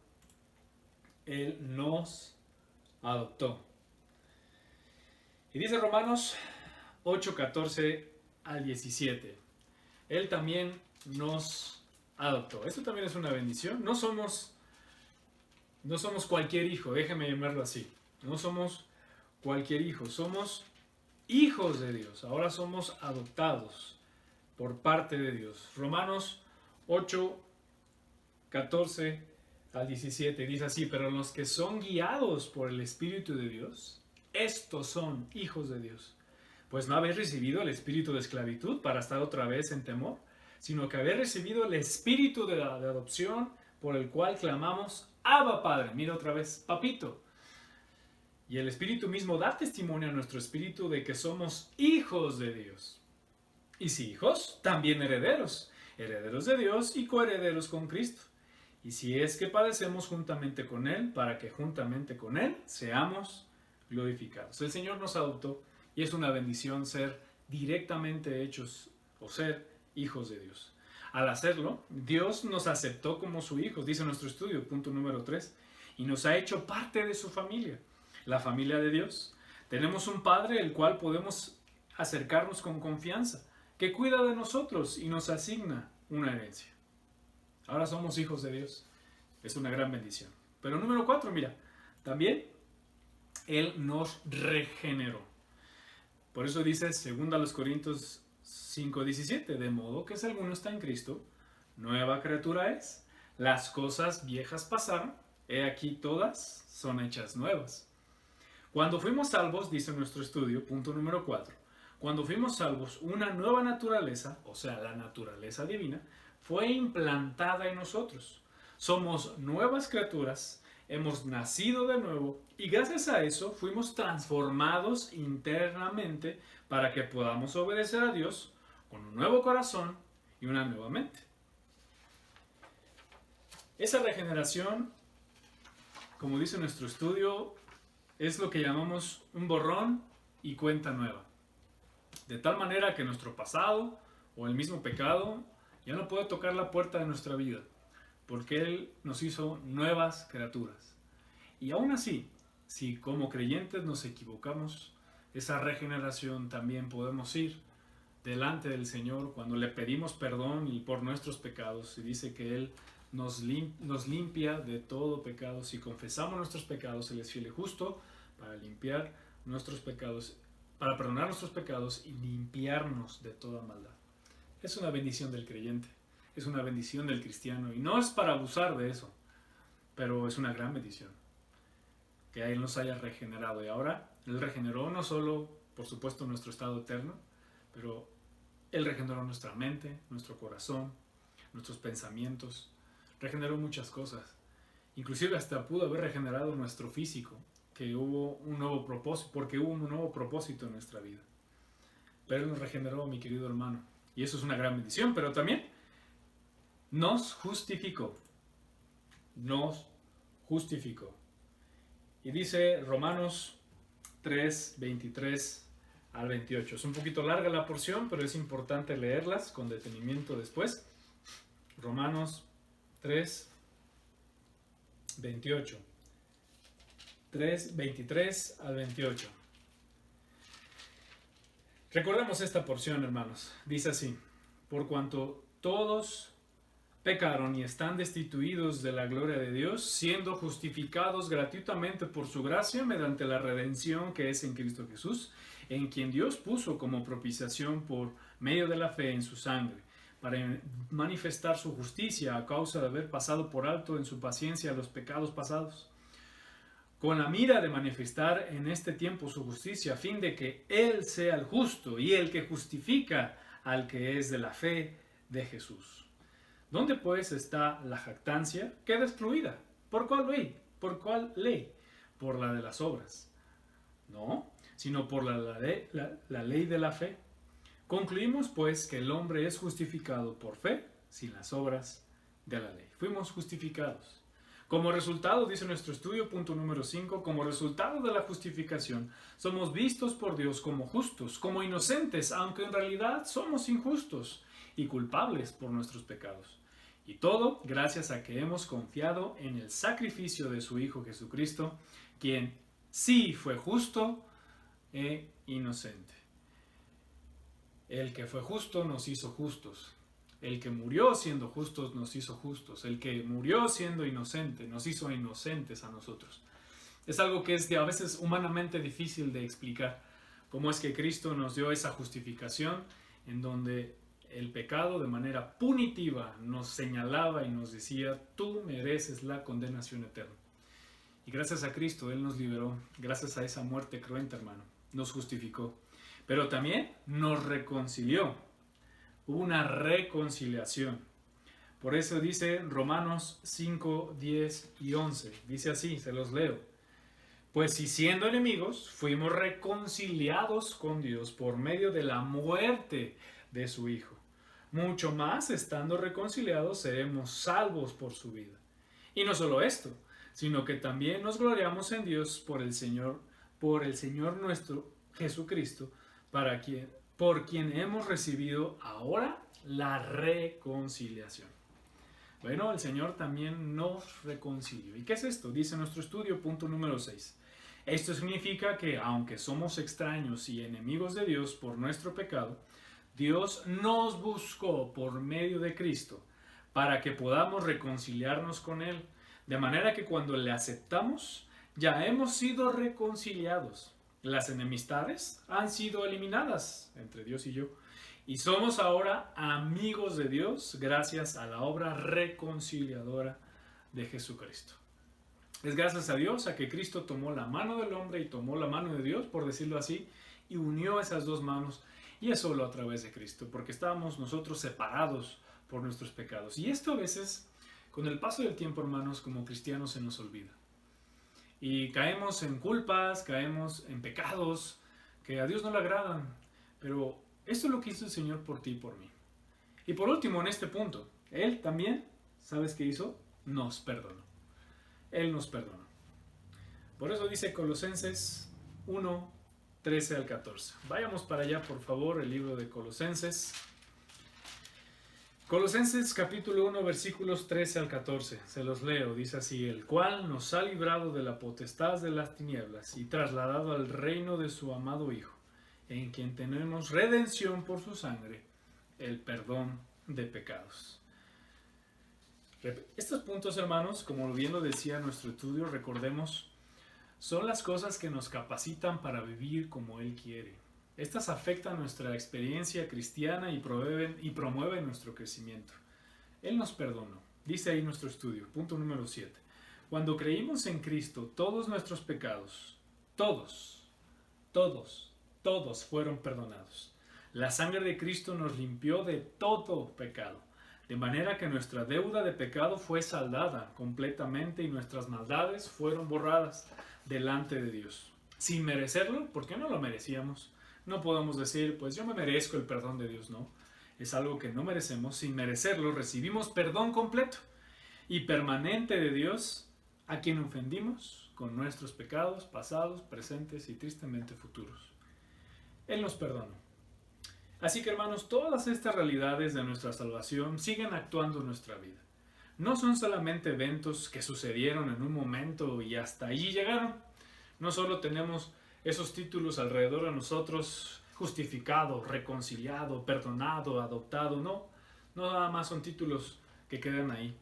S1: Él nos adoptó. Y dice Romanos 8, 14 al 17. Él también nos adoptó. Esto también es una bendición. No somos cualquier hijo, déjeme llamarlo así. No somos cualquier hijo, somos hijos de Dios. Ahora somos adoptados por parte de Dios. Romanos 8, 14 al 17 dice así: pero los que son guiados por el Espíritu de Dios, estos son hijos de Dios. Pues no habéis recibido el espíritu de esclavitud para estar otra vez en temor, sino que habéis recibido el espíritu de adopción, por el cual clamamos: Abba, Padre. Mira otra vez, papito. Y el Espíritu mismo da testimonio a nuestro espíritu de que somos hijos de Dios. Y si hijos, también herederos, herederos de Dios y coherederos con Cristo. Y si es que padecemos juntamente con Él, para que juntamente con Él seamos glorificados. El Señor nos adoptó y es una bendición ser directamente hechos o ser hijos de Dios. Al hacerlo, Dios nos aceptó como su hijo, dice nuestro estudio, punto número 3, y nos ha hecho parte de su familia, la familia de Dios. Tenemos un Padre el cual podemos acercarnos con confianza, que cuida de nosotros y nos asigna una herencia. Ahora somos hijos de Dios. Es una gran bendición. Pero número 4, mira, también Él nos regeneró. Por eso dice 2 Corintios 5:17, de modo que si alguno está en Cristo, nueva criatura es. Las cosas viejas pasaron, he aquí todas son hechas nuevas. Cuando fuimos salvos, dice nuestro estudio, punto número 4, cuando fuimos salvos, una nueva naturaleza, o sea, la naturaleza divina, fue implantada en nosotros. Somos nuevas criaturas, hemos nacido de nuevo y gracias a eso fuimos transformados internamente para que podamos obedecer a Dios con un nuevo corazón y una nueva mente. Esa regeneración, como dice nuestro estudio, es lo que llamamos un borrón y cuenta nueva. De tal manera que nuestro pasado o el mismo pecado ya no puede tocar la puerta de nuestra vida, porque Él nos hizo nuevas criaturas. Y aún así, si como creyentes nos equivocamos, esa regeneración también podemos ir delante del Señor cuando le pedimos perdón y por nuestros pecados, y dice que Él nos limpia de todo pecado. Si confesamos nuestros pecados, Él es fiel y justo para limpiar nuestros pecados, para perdonar nuestros pecados y limpiarnos de toda maldad. Es una bendición del creyente, es una bendición del cristiano, y no es para abusar de eso, pero es una gran bendición que Él nos haya regenerado. Y ahora Él regeneró no solo, por supuesto, nuestro estado eterno, pero Él regeneró nuestra mente, nuestro corazón, nuestros pensamientos, regeneró muchas cosas. Inclusive hasta pudo haber regenerado nuestro físico, que hubo un nuevo propósito, porque hubo un nuevo propósito en nuestra vida. Pero Él nos regeneró, mi querido hermano, y eso es una gran bendición, pero también nos justificó. Nos justificó. Y dice Romanos 3, 23 al 28. Es un poquito larga la porción, pero es importante leerlas con detenimiento después. Romanos 3, 28. 3, 23 al 28. Recordemos esta porción, hermanos. Dice así: por cuanto todos pecaron y están destituidos de la gloria de Dios, siendo justificados gratuitamente por su gracia mediante la redención que es en Cristo Jesús, en quien Dios puso como propiciación por medio de la fe en su sangre, para manifestar su justicia a causa de haber pasado por alto en su paciencia los pecados pasados, con la mira de manifestar en este tiempo su justicia, a fin de que Él sea el justo y el que justifica al que es de la fe de Jesús. ¿Dónde pues está la jactancia? Queda excluida. ¿Por cuál ley? ¿Por cuál ley? ¿Por la de las obras? No, sino por la ley de la fe. Concluimos pues que el hombre es justificado por fe sin las obras de la ley. Fuimos justificados. Como resultado, dice nuestro estudio, punto número 5, como resultado de la justificación, somos vistos por Dios como justos, como inocentes, aunque en realidad somos injustos y culpables por nuestros pecados. Y todo gracias a que hemos confiado en el sacrificio de su Hijo Jesucristo, quien sí fue justo e inocente. El que fue justo nos hizo justos. El que murió siendo justos nos hizo justos. El que murió siendo inocente nos hizo inocentes a nosotros. Es algo que es a veces humanamente difícil de explicar. Cómo es que Cristo nos dio esa justificación en donde el pecado de manera punitiva nos señalaba y nos decía: tú mereces la condenación eterna. Y gracias a Cristo Él nos liberó. Gracias a esa muerte cruenta, hermano, nos justificó. Pero también nos reconcilió. Hubo una reconciliación. Por eso dice Romanos 5, 10 y 11. Dice así, se los leo. Pues si siendo enemigos fuimos reconciliados con Dios por medio de la muerte de su Hijo, mucho más estando reconciliados seremos salvos por su vida. Y no solo esto, sino que también nos gloriamos en Dios por el Señor nuestro Jesucristo, por quien hemos recibido ahora la reconciliación. Bueno, el Señor también nos reconcilió. ¿Y qué es esto? Dice nuestro estudio, punto número 6. Esto significa que aunque somos extraños y enemigos de Dios por nuestro pecado, Dios nos buscó por medio de Cristo para que podamos reconciliarnos con Él. De manera que cuando le aceptamos, ya hemos sido reconciliados. Las enemistades han sido eliminadas entre Dios y yo. Y somos ahora amigos de Dios gracias a la obra reconciliadora de Jesucristo. Es gracias a Dios a que Cristo tomó la mano del hombre y tomó la mano de Dios, por decirlo así, y unió esas dos manos. Y es solo a través de Cristo, porque estábamos nosotros separados por nuestros pecados. Y esto a veces, con el paso del tiempo, hermanos, como cristianos se nos olvida. Y caemos en culpas, caemos en pecados que a Dios no le agradan. Pero esto es lo que hizo el Señor por ti y por mí. Y por último, en este punto, Él también, ¿sabes qué hizo? Nos perdonó. Él nos perdonó. Por eso dice Colosenses 1, 13 al 14. Vayamos para allá, por favor, el libro de Colosenses. Colosenses capítulo 1, versículos 13 al 14. Se los leo. Dice así: el cual nos ha librado de la potestad de las tinieblas y trasladado al reino de su amado Hijo, en quien tenemos redención por su sangre, el perdón de pecados. Estos puntos, hermanos, como bien lo decía nuestro estudio, recordemos, son las cosas que nos capacitan para vivir como Él quiere. Estas afectan nuestra experiencia cristiana y promueven nuestro crecimiento. Él nos perdonó. Dice ahí nuestro estudio, punto número 7. Cuando creímos en Cristo, todos nuestros pecados, todos fueron perdonados. La sangre de Cristo nos limpió de todo pecado, de manera que nuestra deuda de pecado fue saldada completamente y nuestras maldades fueron borradas delante de Dios. Sin merecerlo, porque no lo merecíamos. No podemos decir, pues yo me merezco el perdón de Dios, no. Es algo que no merecemos. Sin merecerlo, recibimos perdón completo y permanente de Dios, a quien ofendimos con nuestros pecados pasados, presentes y tristemente futuros. Él nos perdonó. Así que, hermanos, todas estas realidades de nuestra salvación siguen actuando en nuestra vida. No son solamente eventos que sucedieron en un momento y hasta allí llegaron. No solo tenemos esos títulos alrededor de nosotros: justificado, reconciliado, perdonado, adoptado. No nada más son títulos que quedan ahí,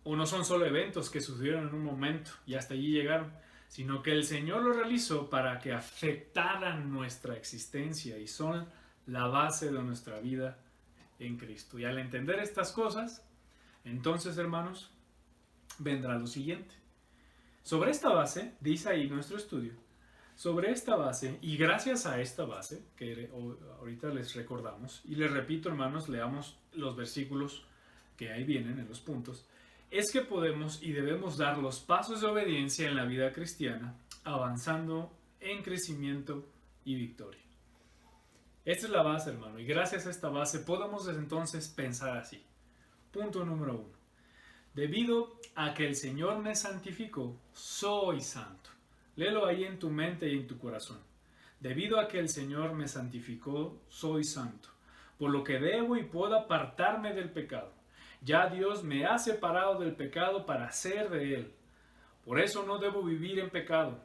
S1: o no son solo eventos que sucedieron en un momento y hasta allí llegaron, sino que el Señor lo realizó para que afectaran nuestra existencia y son la base de nuestra vida en Cristo. Y al entender estas cosas, entonces, hermanos, vendrá lo siguiente. Sobre esta base, dice ahí nuestro estudio, sobre esta base y gracias a esta base, que ahorita les recordamos, y les repito, hermanos, leamos los versículos que ahí vienen en los puntos, es que podemos y debemos dar los pasos de obediencia en la vida cristiana, avanzando en crecimiento y victoria. Esta es la base, hermano, y gracias a esta base podemos entonces pensar así. Punto número 1. Debido a que el Señor me santificó, soy santo. Léelo ahí en tu mente y en tu corazón. Debido a que el Señor me santificó, soy santo, por lo que debo y puedo apartarme del pecado. Ya Dios me ha separado del pecado para ser de Él. Por eso no debo vivir en pecado.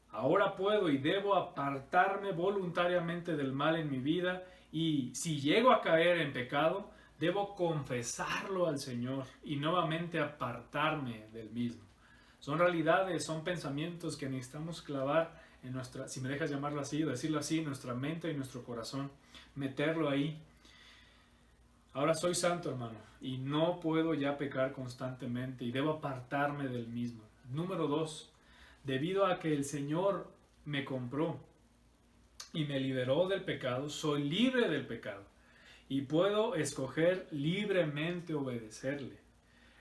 S1: Ahora puedo y debo apartarme voluntariamente del mal en mi vida, y si llego a caer en pecado, debo confesarlo al Señor y nuevamente apartarme del mismo. Son realidades, son pensamientos que necesitamos clavar en nuestra, si me dejas llamarlo así o decirlo así, nuestra mente y nuestro corazón, meterlo ahí. Ahora soy santo, hermano, y no puedo ya pecar constantemente y debo apartarme del mismo. Número 2. Debido a que el Señor me compró y me liberó del pecado, soy libre del pecado y puedo escoger libremente obedecerle.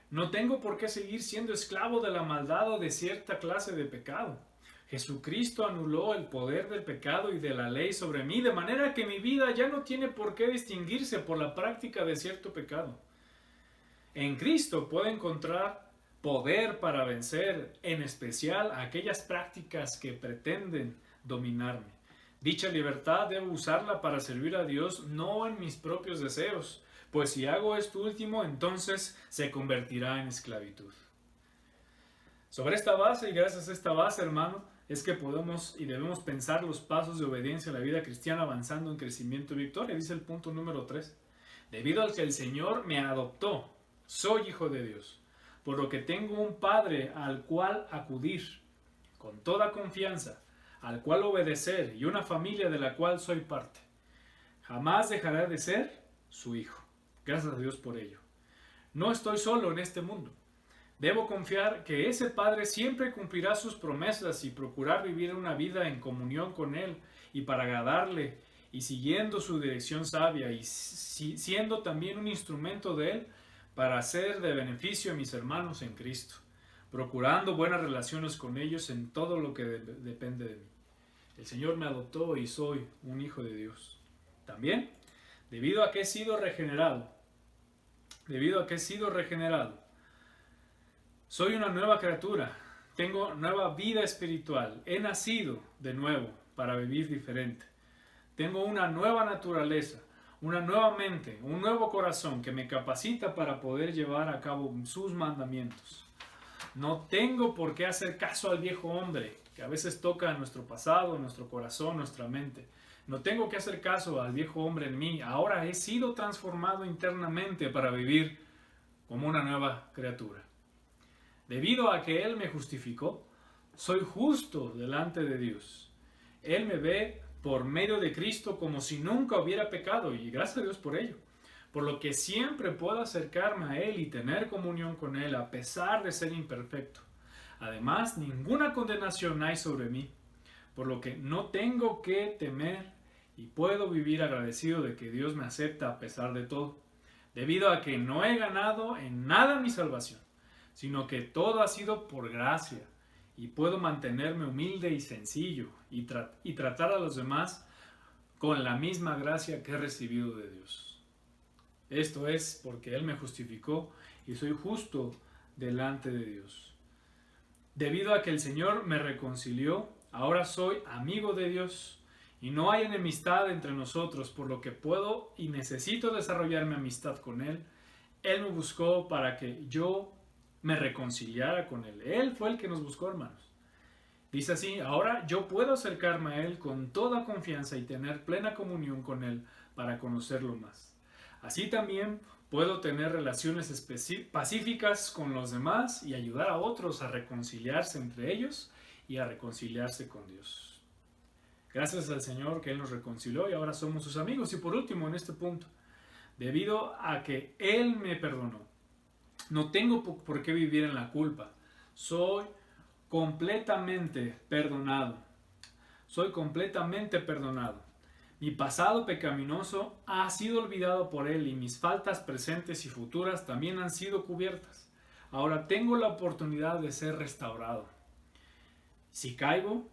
S1: No tengo por qué seguir siendo esclavo de la maldad o de cierta clase de pecado. Jesucristo anuló el poder del pecado y de la ley sobre mí, de manera que mi vida ya no tiene por qué distinguirse por la práctica de cierto pecado. En Cristo puedo encontrar poder para vencer, en especial aquellas prácticas que pretenden dominarme. Dicha libertad debo usarla para servir a Dios, no en mis propios deseos, pues si hago esto último, entonces se convertirá en esclavitud. Sobre esta base, y gracias a esta base, hermano, es que podemos y debemos pensar los pasos de obediencia a la vida cristiana avanzando en crecimiento y victoria. Dice el punto número 3. Debido al que el Señor me adoptó, soy hijo de Dios, por lo que tengo un Padre al cual acudir con toda confianza, al cual obedecer y una familia de la cual soy parte. Jamás dejaré de ser su hijo. Gracias a Dios por ello. No estoy solo en este mundo. Debo confiar que ese Padre siempre cumplirá sus promesas y procurar vivir una vida en comunión con Él y para agradarle y siguiendo su dirección sabia y siendo también un instrumento de Él para hacer de beneficio a mis hermanos en Cristo, procurando buenas relaciones con ellos en todo lo que depende de mí. El Señor me adoptó y soy un hijo de Dios. También, debido a que he sido regenerado, soy una nueva criatura, tengo nueva vida espiritual, he nacido de nuevo para vivir diferente. Tengo una nueva naturaleza, una nueva mente, un nuevo corazón que me capacita para poder llevar a cabo sus mandamientos. No tengo por qué hacer caso al viejo hombre, que a veces toca nuestro pasado, nuestro corazón, nuestra mente. No tengo que hacer caso al viejo hombre en mí. Ahora he sido transformado internamente para vivir como una nueva criatura. Debido a que Él me justificó, soy justo delante de Dios. Él me ve por medio de Cristo como si nunca hubiera pecado, y gracias a Dios por ello. Por lo que siempre puedo acercarme a Él y tener comunión con Él a pesar de ser imperfecto. Además, ninguna condenación hay sobre mí, por lo que no tengo que temer y puedo vivir agradecido de que Dios me acepta a pesar de todo, debido a que no he ganado en nada mi salvación, sino que todo ha sido por gracia, y puedo mantenerme humilde y sencillo y tratar a los demás con la misma gracia que he recibido de Dios. Esto es porque Él me justificó y soy justo delante de Dios. Debido a que el Señor me reconcilió, ahora soy amigo de Dios y no hay enemistad entre nosotros, por lo que puedo y necesito desarrollar mi amistad con Él. Él me buscó para que yo me reconciliara con Él. Él fue el que nos buscó, hermanos. Dice así: ahora yo puedo acercarme a Él con toda confianza y tener plena comunión con Él para conocerlo más. Así también puedo tener relaciones pacíficas con los demás y ayudar a otros a reconciliarse entre ellos y a reconciliarse con Dios. Gracias al Señor que Él nos reconcilió y ahora somos sus amigos. Y por último, en este punto, debido a que Él me perdonó, no tengo por qué vivir en la culpa. Soy completamente perdonado. Soy completamente perdonado. Mi pasado pecaminoso ha sido olvidado por Él y mis faltas presentes y futuras también han sido cubiertas. Ahora tengo la oportunidad de ser restaurado. Si caigo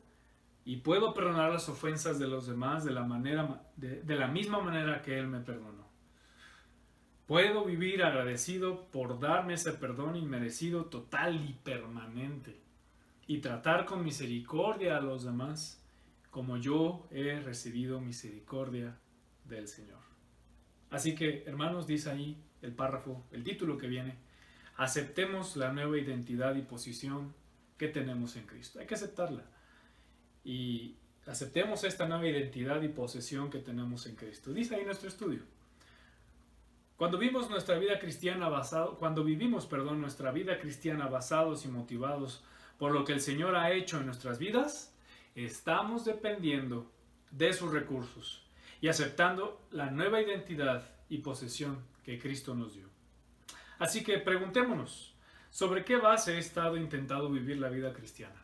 S1: y puedo perdonar las ofensas de los demás de la misma manera que Él me perdonó. Puedo vivir agradecido por darme ese perdón inmerecido, total y permanente, y tratar con misericordia a los demás como yo he recibido misericordia del Señor. Así que, hermanos, dice ahí el párrafo, el título que viene. Aceptemos la nueva identidad y posición que tenemos en Cristo. Hay que aceptarla. Y aceptemos esta nueva identidad y posesión que tenemos en Cristo. Dice ahí nuestro estudio. Cuando vivimos nuestra vida cristiana nuestra vida cristiana basados y motivados por lo que el Señor ha hecho en nuestras vidas, estamos dependiendo de sus recursos y aceptando la nueva identidad y posesión que Cristo nos dio. Así que preguntémonos, ¿sobre qué base he estado intentando vivir la vida cristiana?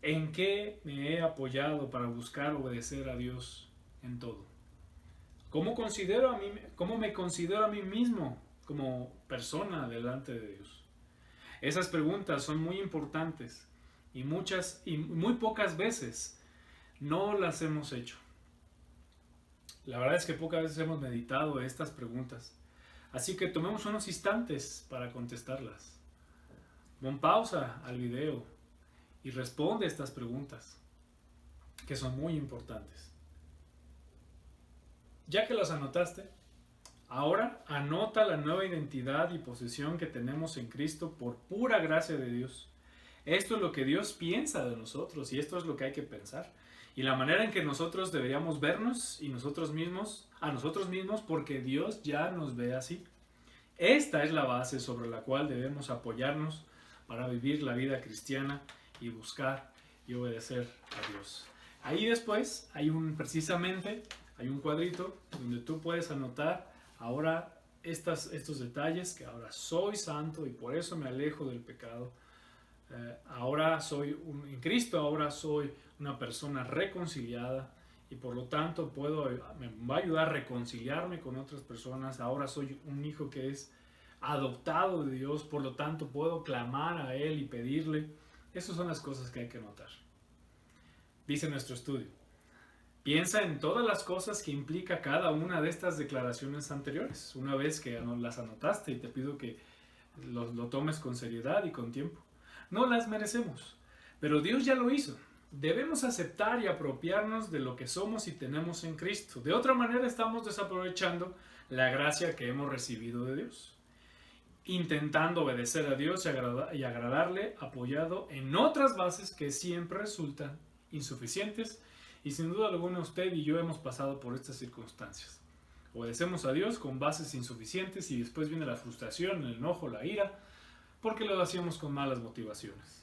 S1: ¿En qué me he apoyado para buscar obedecer a Dios en todo? ¿Cómo me considero a mí mismo como persona delante de Dios? Esas preguntas son muy importantes y muy pocas veces no las hemos hecho. La verdad es que pocas veces hemos meditado estas preguntas. Así que tomemos unos instantes para contestarlas. Pon pausa al video y responde estas preguntas, que son muy importantes. Ya que las anotaste, ahora anota la nueva identidad y posesión que tenemos en Cristo por pura gracia de Dios. Esto es lo que Dios piensa de nosotros y esto es lo que hay que pensar. Y la manera en que nosotros deberíamos vernos a nosotros mismos porque Dios ya nos ve así. Esta es la base sobre la cual debemos apoyarnos para vivir la vida cristiana y buscar y obedecer a Dios. Ahí después hay un cuadrito donde tú puedes anotar ahora estos detalles, que ahora soy santo y por eso me alejo del pecado. En Cristo ahora soy una persona reconciliada y por lo tanto me va a ayudar a reconciliarme con otras personas. Ahora soy un hijo que es adoptado de Dios, por lo tanto puedo clamar a Él y pedirle. Esas son las cosas que hay que notar. Dice nuestro estudio: piensa en todas las cosas que implica cada una de estas declaraciones anteriores. Una vez que las anotaste, y te pido que lo tomes con seriedad y con tiempo. No las merecemos, pero Dios ya lo hizo. Debemos aceptar y apropiarnos de lo que somos y tenemos en Cristo. De otra manera estamos desaprovechando la gracia que hemos recibido de Dios, intentando obedecer a Dios y agradarle apoyado en otras bases que siempre resultan insuficientes, y sin duda alguna usted y yo hemos pasado por estas circunstancias. Obedecemos a Dios con bases insuficientes y después viene la frustración, el enojo, la ira, porque lo hacíamos con malas motivaciones.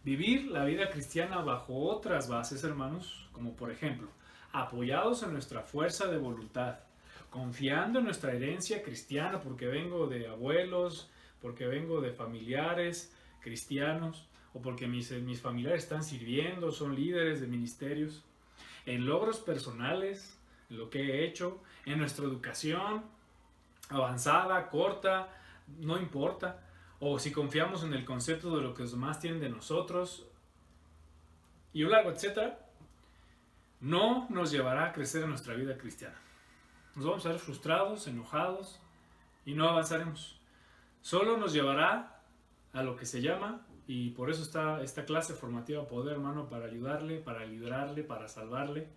S1: Vivir la vida cristiana bajo otras bases, hermanos, como por ejemplo, apoyados en nuestra fuerza de voluntad, confiando en nuestra herencia cristiana, porque vengo de abuelos, porque vengo de familiares cristianos, o porque mis familiares están sirviendo, son líderes de ministerios, en logros personales, en lo que he hecho, en nuestra educación, avanzada, corta, no importa, o si confiamos en el concepto de lo que los demás tienen de nosotros, y un largo etcétera, no nos llevará a crecer en nuestra vida cristiana. Nos vamos a ver frustrados, enojados, y no avanzaremos. Solo nos llevará a lo que se llama, y por eso está esta clase formativa Poder, hermano, para ayudarle, para librarle, para salvarle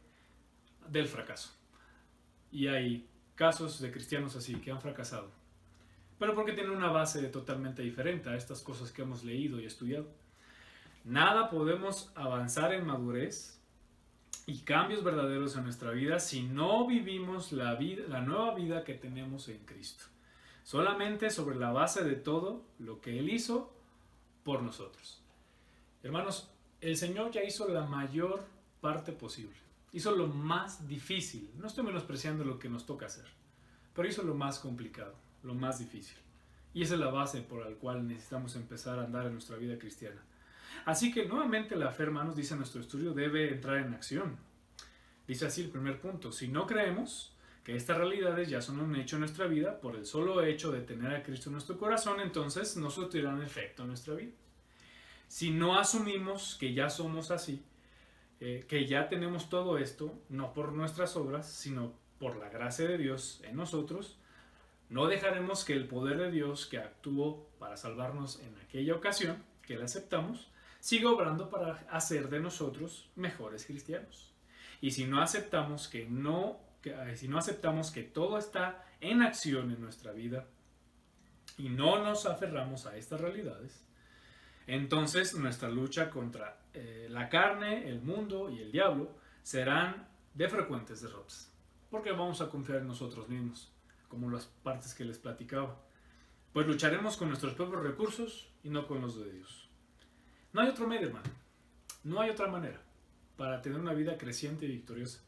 S1: del fracaso. Y hay casos de cristianos así que han fracasado, pero porque tienen una base totalmente diferente a estas cosas que hemos leído y estudiado. Nada podemos avanzar en madurez y cambios verdaderos en nuestra vida si no vivimos la nueva vida que tenemos en Cristo. Solamente sobre la base de todo lo que Él hizo por nosotros. Hermanos, el Señor ya hizo la mayor parte posible. Hizo lo más difícil. No estoy menospreciando lo que nos toca hacer, pero hizo lo más complicado, lo más difícil. Y esa es la base por la cual necesitamos empezar a andar en nuestra vida cristiana. Así que nuevamente la fe, hermanos, dice nuestro estudio, debe entrar en acción. Dice así el primer punto: si no creemos que estas realidades ya son un hecho en nuestra vida, por el solo hecho de tener a Cristo en nuestro corazón, entonces no surtirán efecto en nuestra vida. Si no asumimos que ya somos así, que ya tenemos todo esto, no por nuestras obras, sino por la gracia de Dios en nosotros, no dejaremos que el poder de Dios que actuó para salvarnos en aquella ocasión, que le aceptamos, siga obrando para hacer de nosotros mejores cristianos. Y si no aceptamos que si no aceptamos que todo está en acción en nuestra vida y no nos aferramos a estas realidades, entonces nuestra lucha contra la carne, el mundo y el diablo serán de frecuentes derrotas, porque vamos a confiar en nosotros mismos, como las partes que les platicaba. Pues lucharemos con nuestros propios recursos y no con los de Dios. No hay otro medio, hermano. No hay otra manera para tener una vida creciente y victoriosa.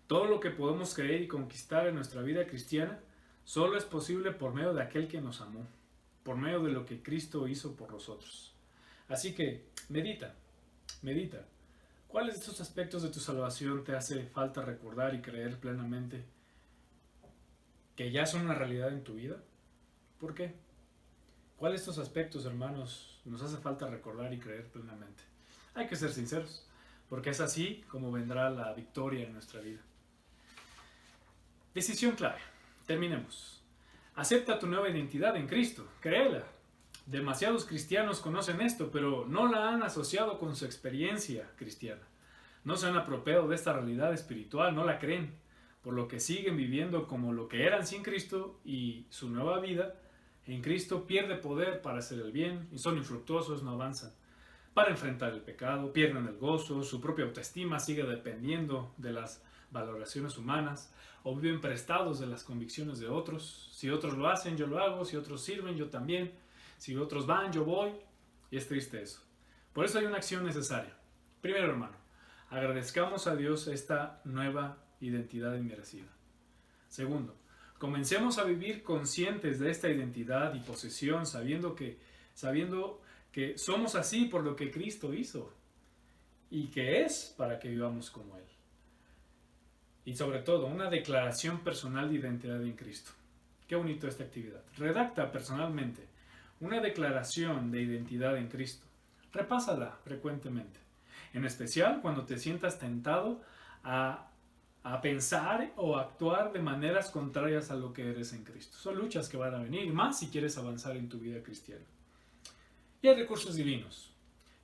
S1: Todo lo que podemos creer y conquistar en nuestra vida cristiana solo es posible por medio de aquel que nos amó, por medio de lo que Cristo hizo por nosotros. Así que medita. ¿Cuáles de estos aspectos de tu salvación te hace falta recordar y creer plenamente que ya son una realidad en tu vida? ¿Por qué? ¿Cuáles de estos aspectos, hermanos, nos hace falta recordar y creer plenamente? Hay que ser sinceros, porque es así como vendrá la victoria en nuestra vida. Decisión clave. Terminemos. Acepta tu nueva identidad en Cristo. Créela. Demasiados cristianos conocen esto, pero no la han asociado con su experiencia cristiana. No se han apropiado de esta realidad espiritual, no la creen, por lo que siguen viviendo como lo que eran sin Cristo, y su nueva vida en Cristo pierde poder para hacer el bien y son infructuosos, no avanzan. Para enfrentar el pecado, pierden el gozo, su propia autoestima sigue dependiendo de las valoraciones humanas, o viven prestados de las convicciones de otros. Si otros lo hacen, yo lo hago. Si otros sirven, yo también. Si otros van, yo voy. Y es triste eso. Por eso hay una acción necesaria. Primero, hermano, agradezcamos a Dios esta nueva identidad inmerecida. Segundo, comencemos a vivir conscientes de esta identidad y posesión, sabiendo que somos así por lo que Cristo hizo y que es para que vivamos como Él. Y sobre todo, una declaración personal de identidad en Cristo. Qué bonito esta actividad. Redacta personalmente una declaración de identidad en Cristo. Repásala frecuentemente. En especial cuando te sientas tentado a pensar o actuar de maneras contrarias a lo que eres en Cristo. Son luchas que van a venir, más si quieres avanzar en tu vida cristiana. Y hay recursos divinos.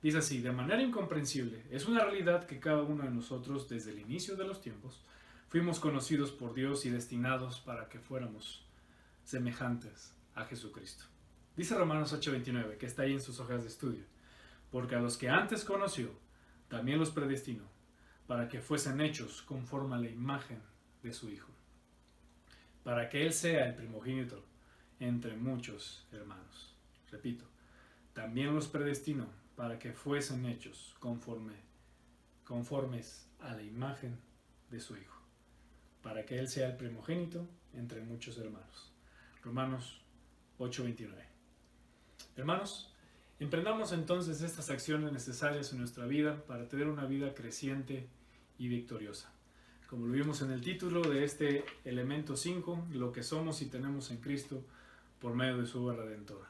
S1: Dice así: de manera incomprensible, es una realidad que cada uno de nosotros, desde el inicio de los tiempos, fuimos conocidos por Dios y destinados para que fuéramos semejantes a Jesucristo. Dice Romanos 8:29, que está ahí en sus hojas de estudio. Porque a los que antes conoció, también los predestinó, para que fuesen hechos conforme a la imagen de su Hijo, para que Él sea el primogénito entre muchos hermanos. Repito, también los predestinó para que fuesen hechos conformes a la imagen de su Hijo, para que Él sea el primogénito entre muchos hermanos. Romanos 8:29. Hermanos, emprendamos entonces estas acciones necesarias en nuestra vida para tener una vida creciente y victoriosa. Como lo vimos en el título de este elemento 5, lo que somos y tenemos en Cristo por medio de su obra redentora.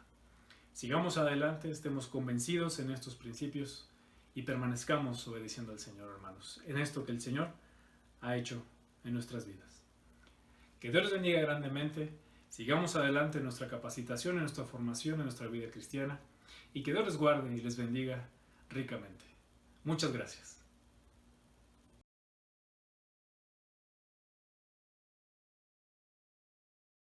S1: Sigamos adelante, estemos convencidos en estos principios y permanezcamos obedeciendo al Señor, hermanos, en esto que el Señor ha hecho en nuestras vidas. Que Dios les bendiga grandemente, sigamos adelante en nuestra capacitación, en nuestra formación, en nuestra vida cristiana, y que Dios les guarde y les bendiga ricamente. Muchas gracias.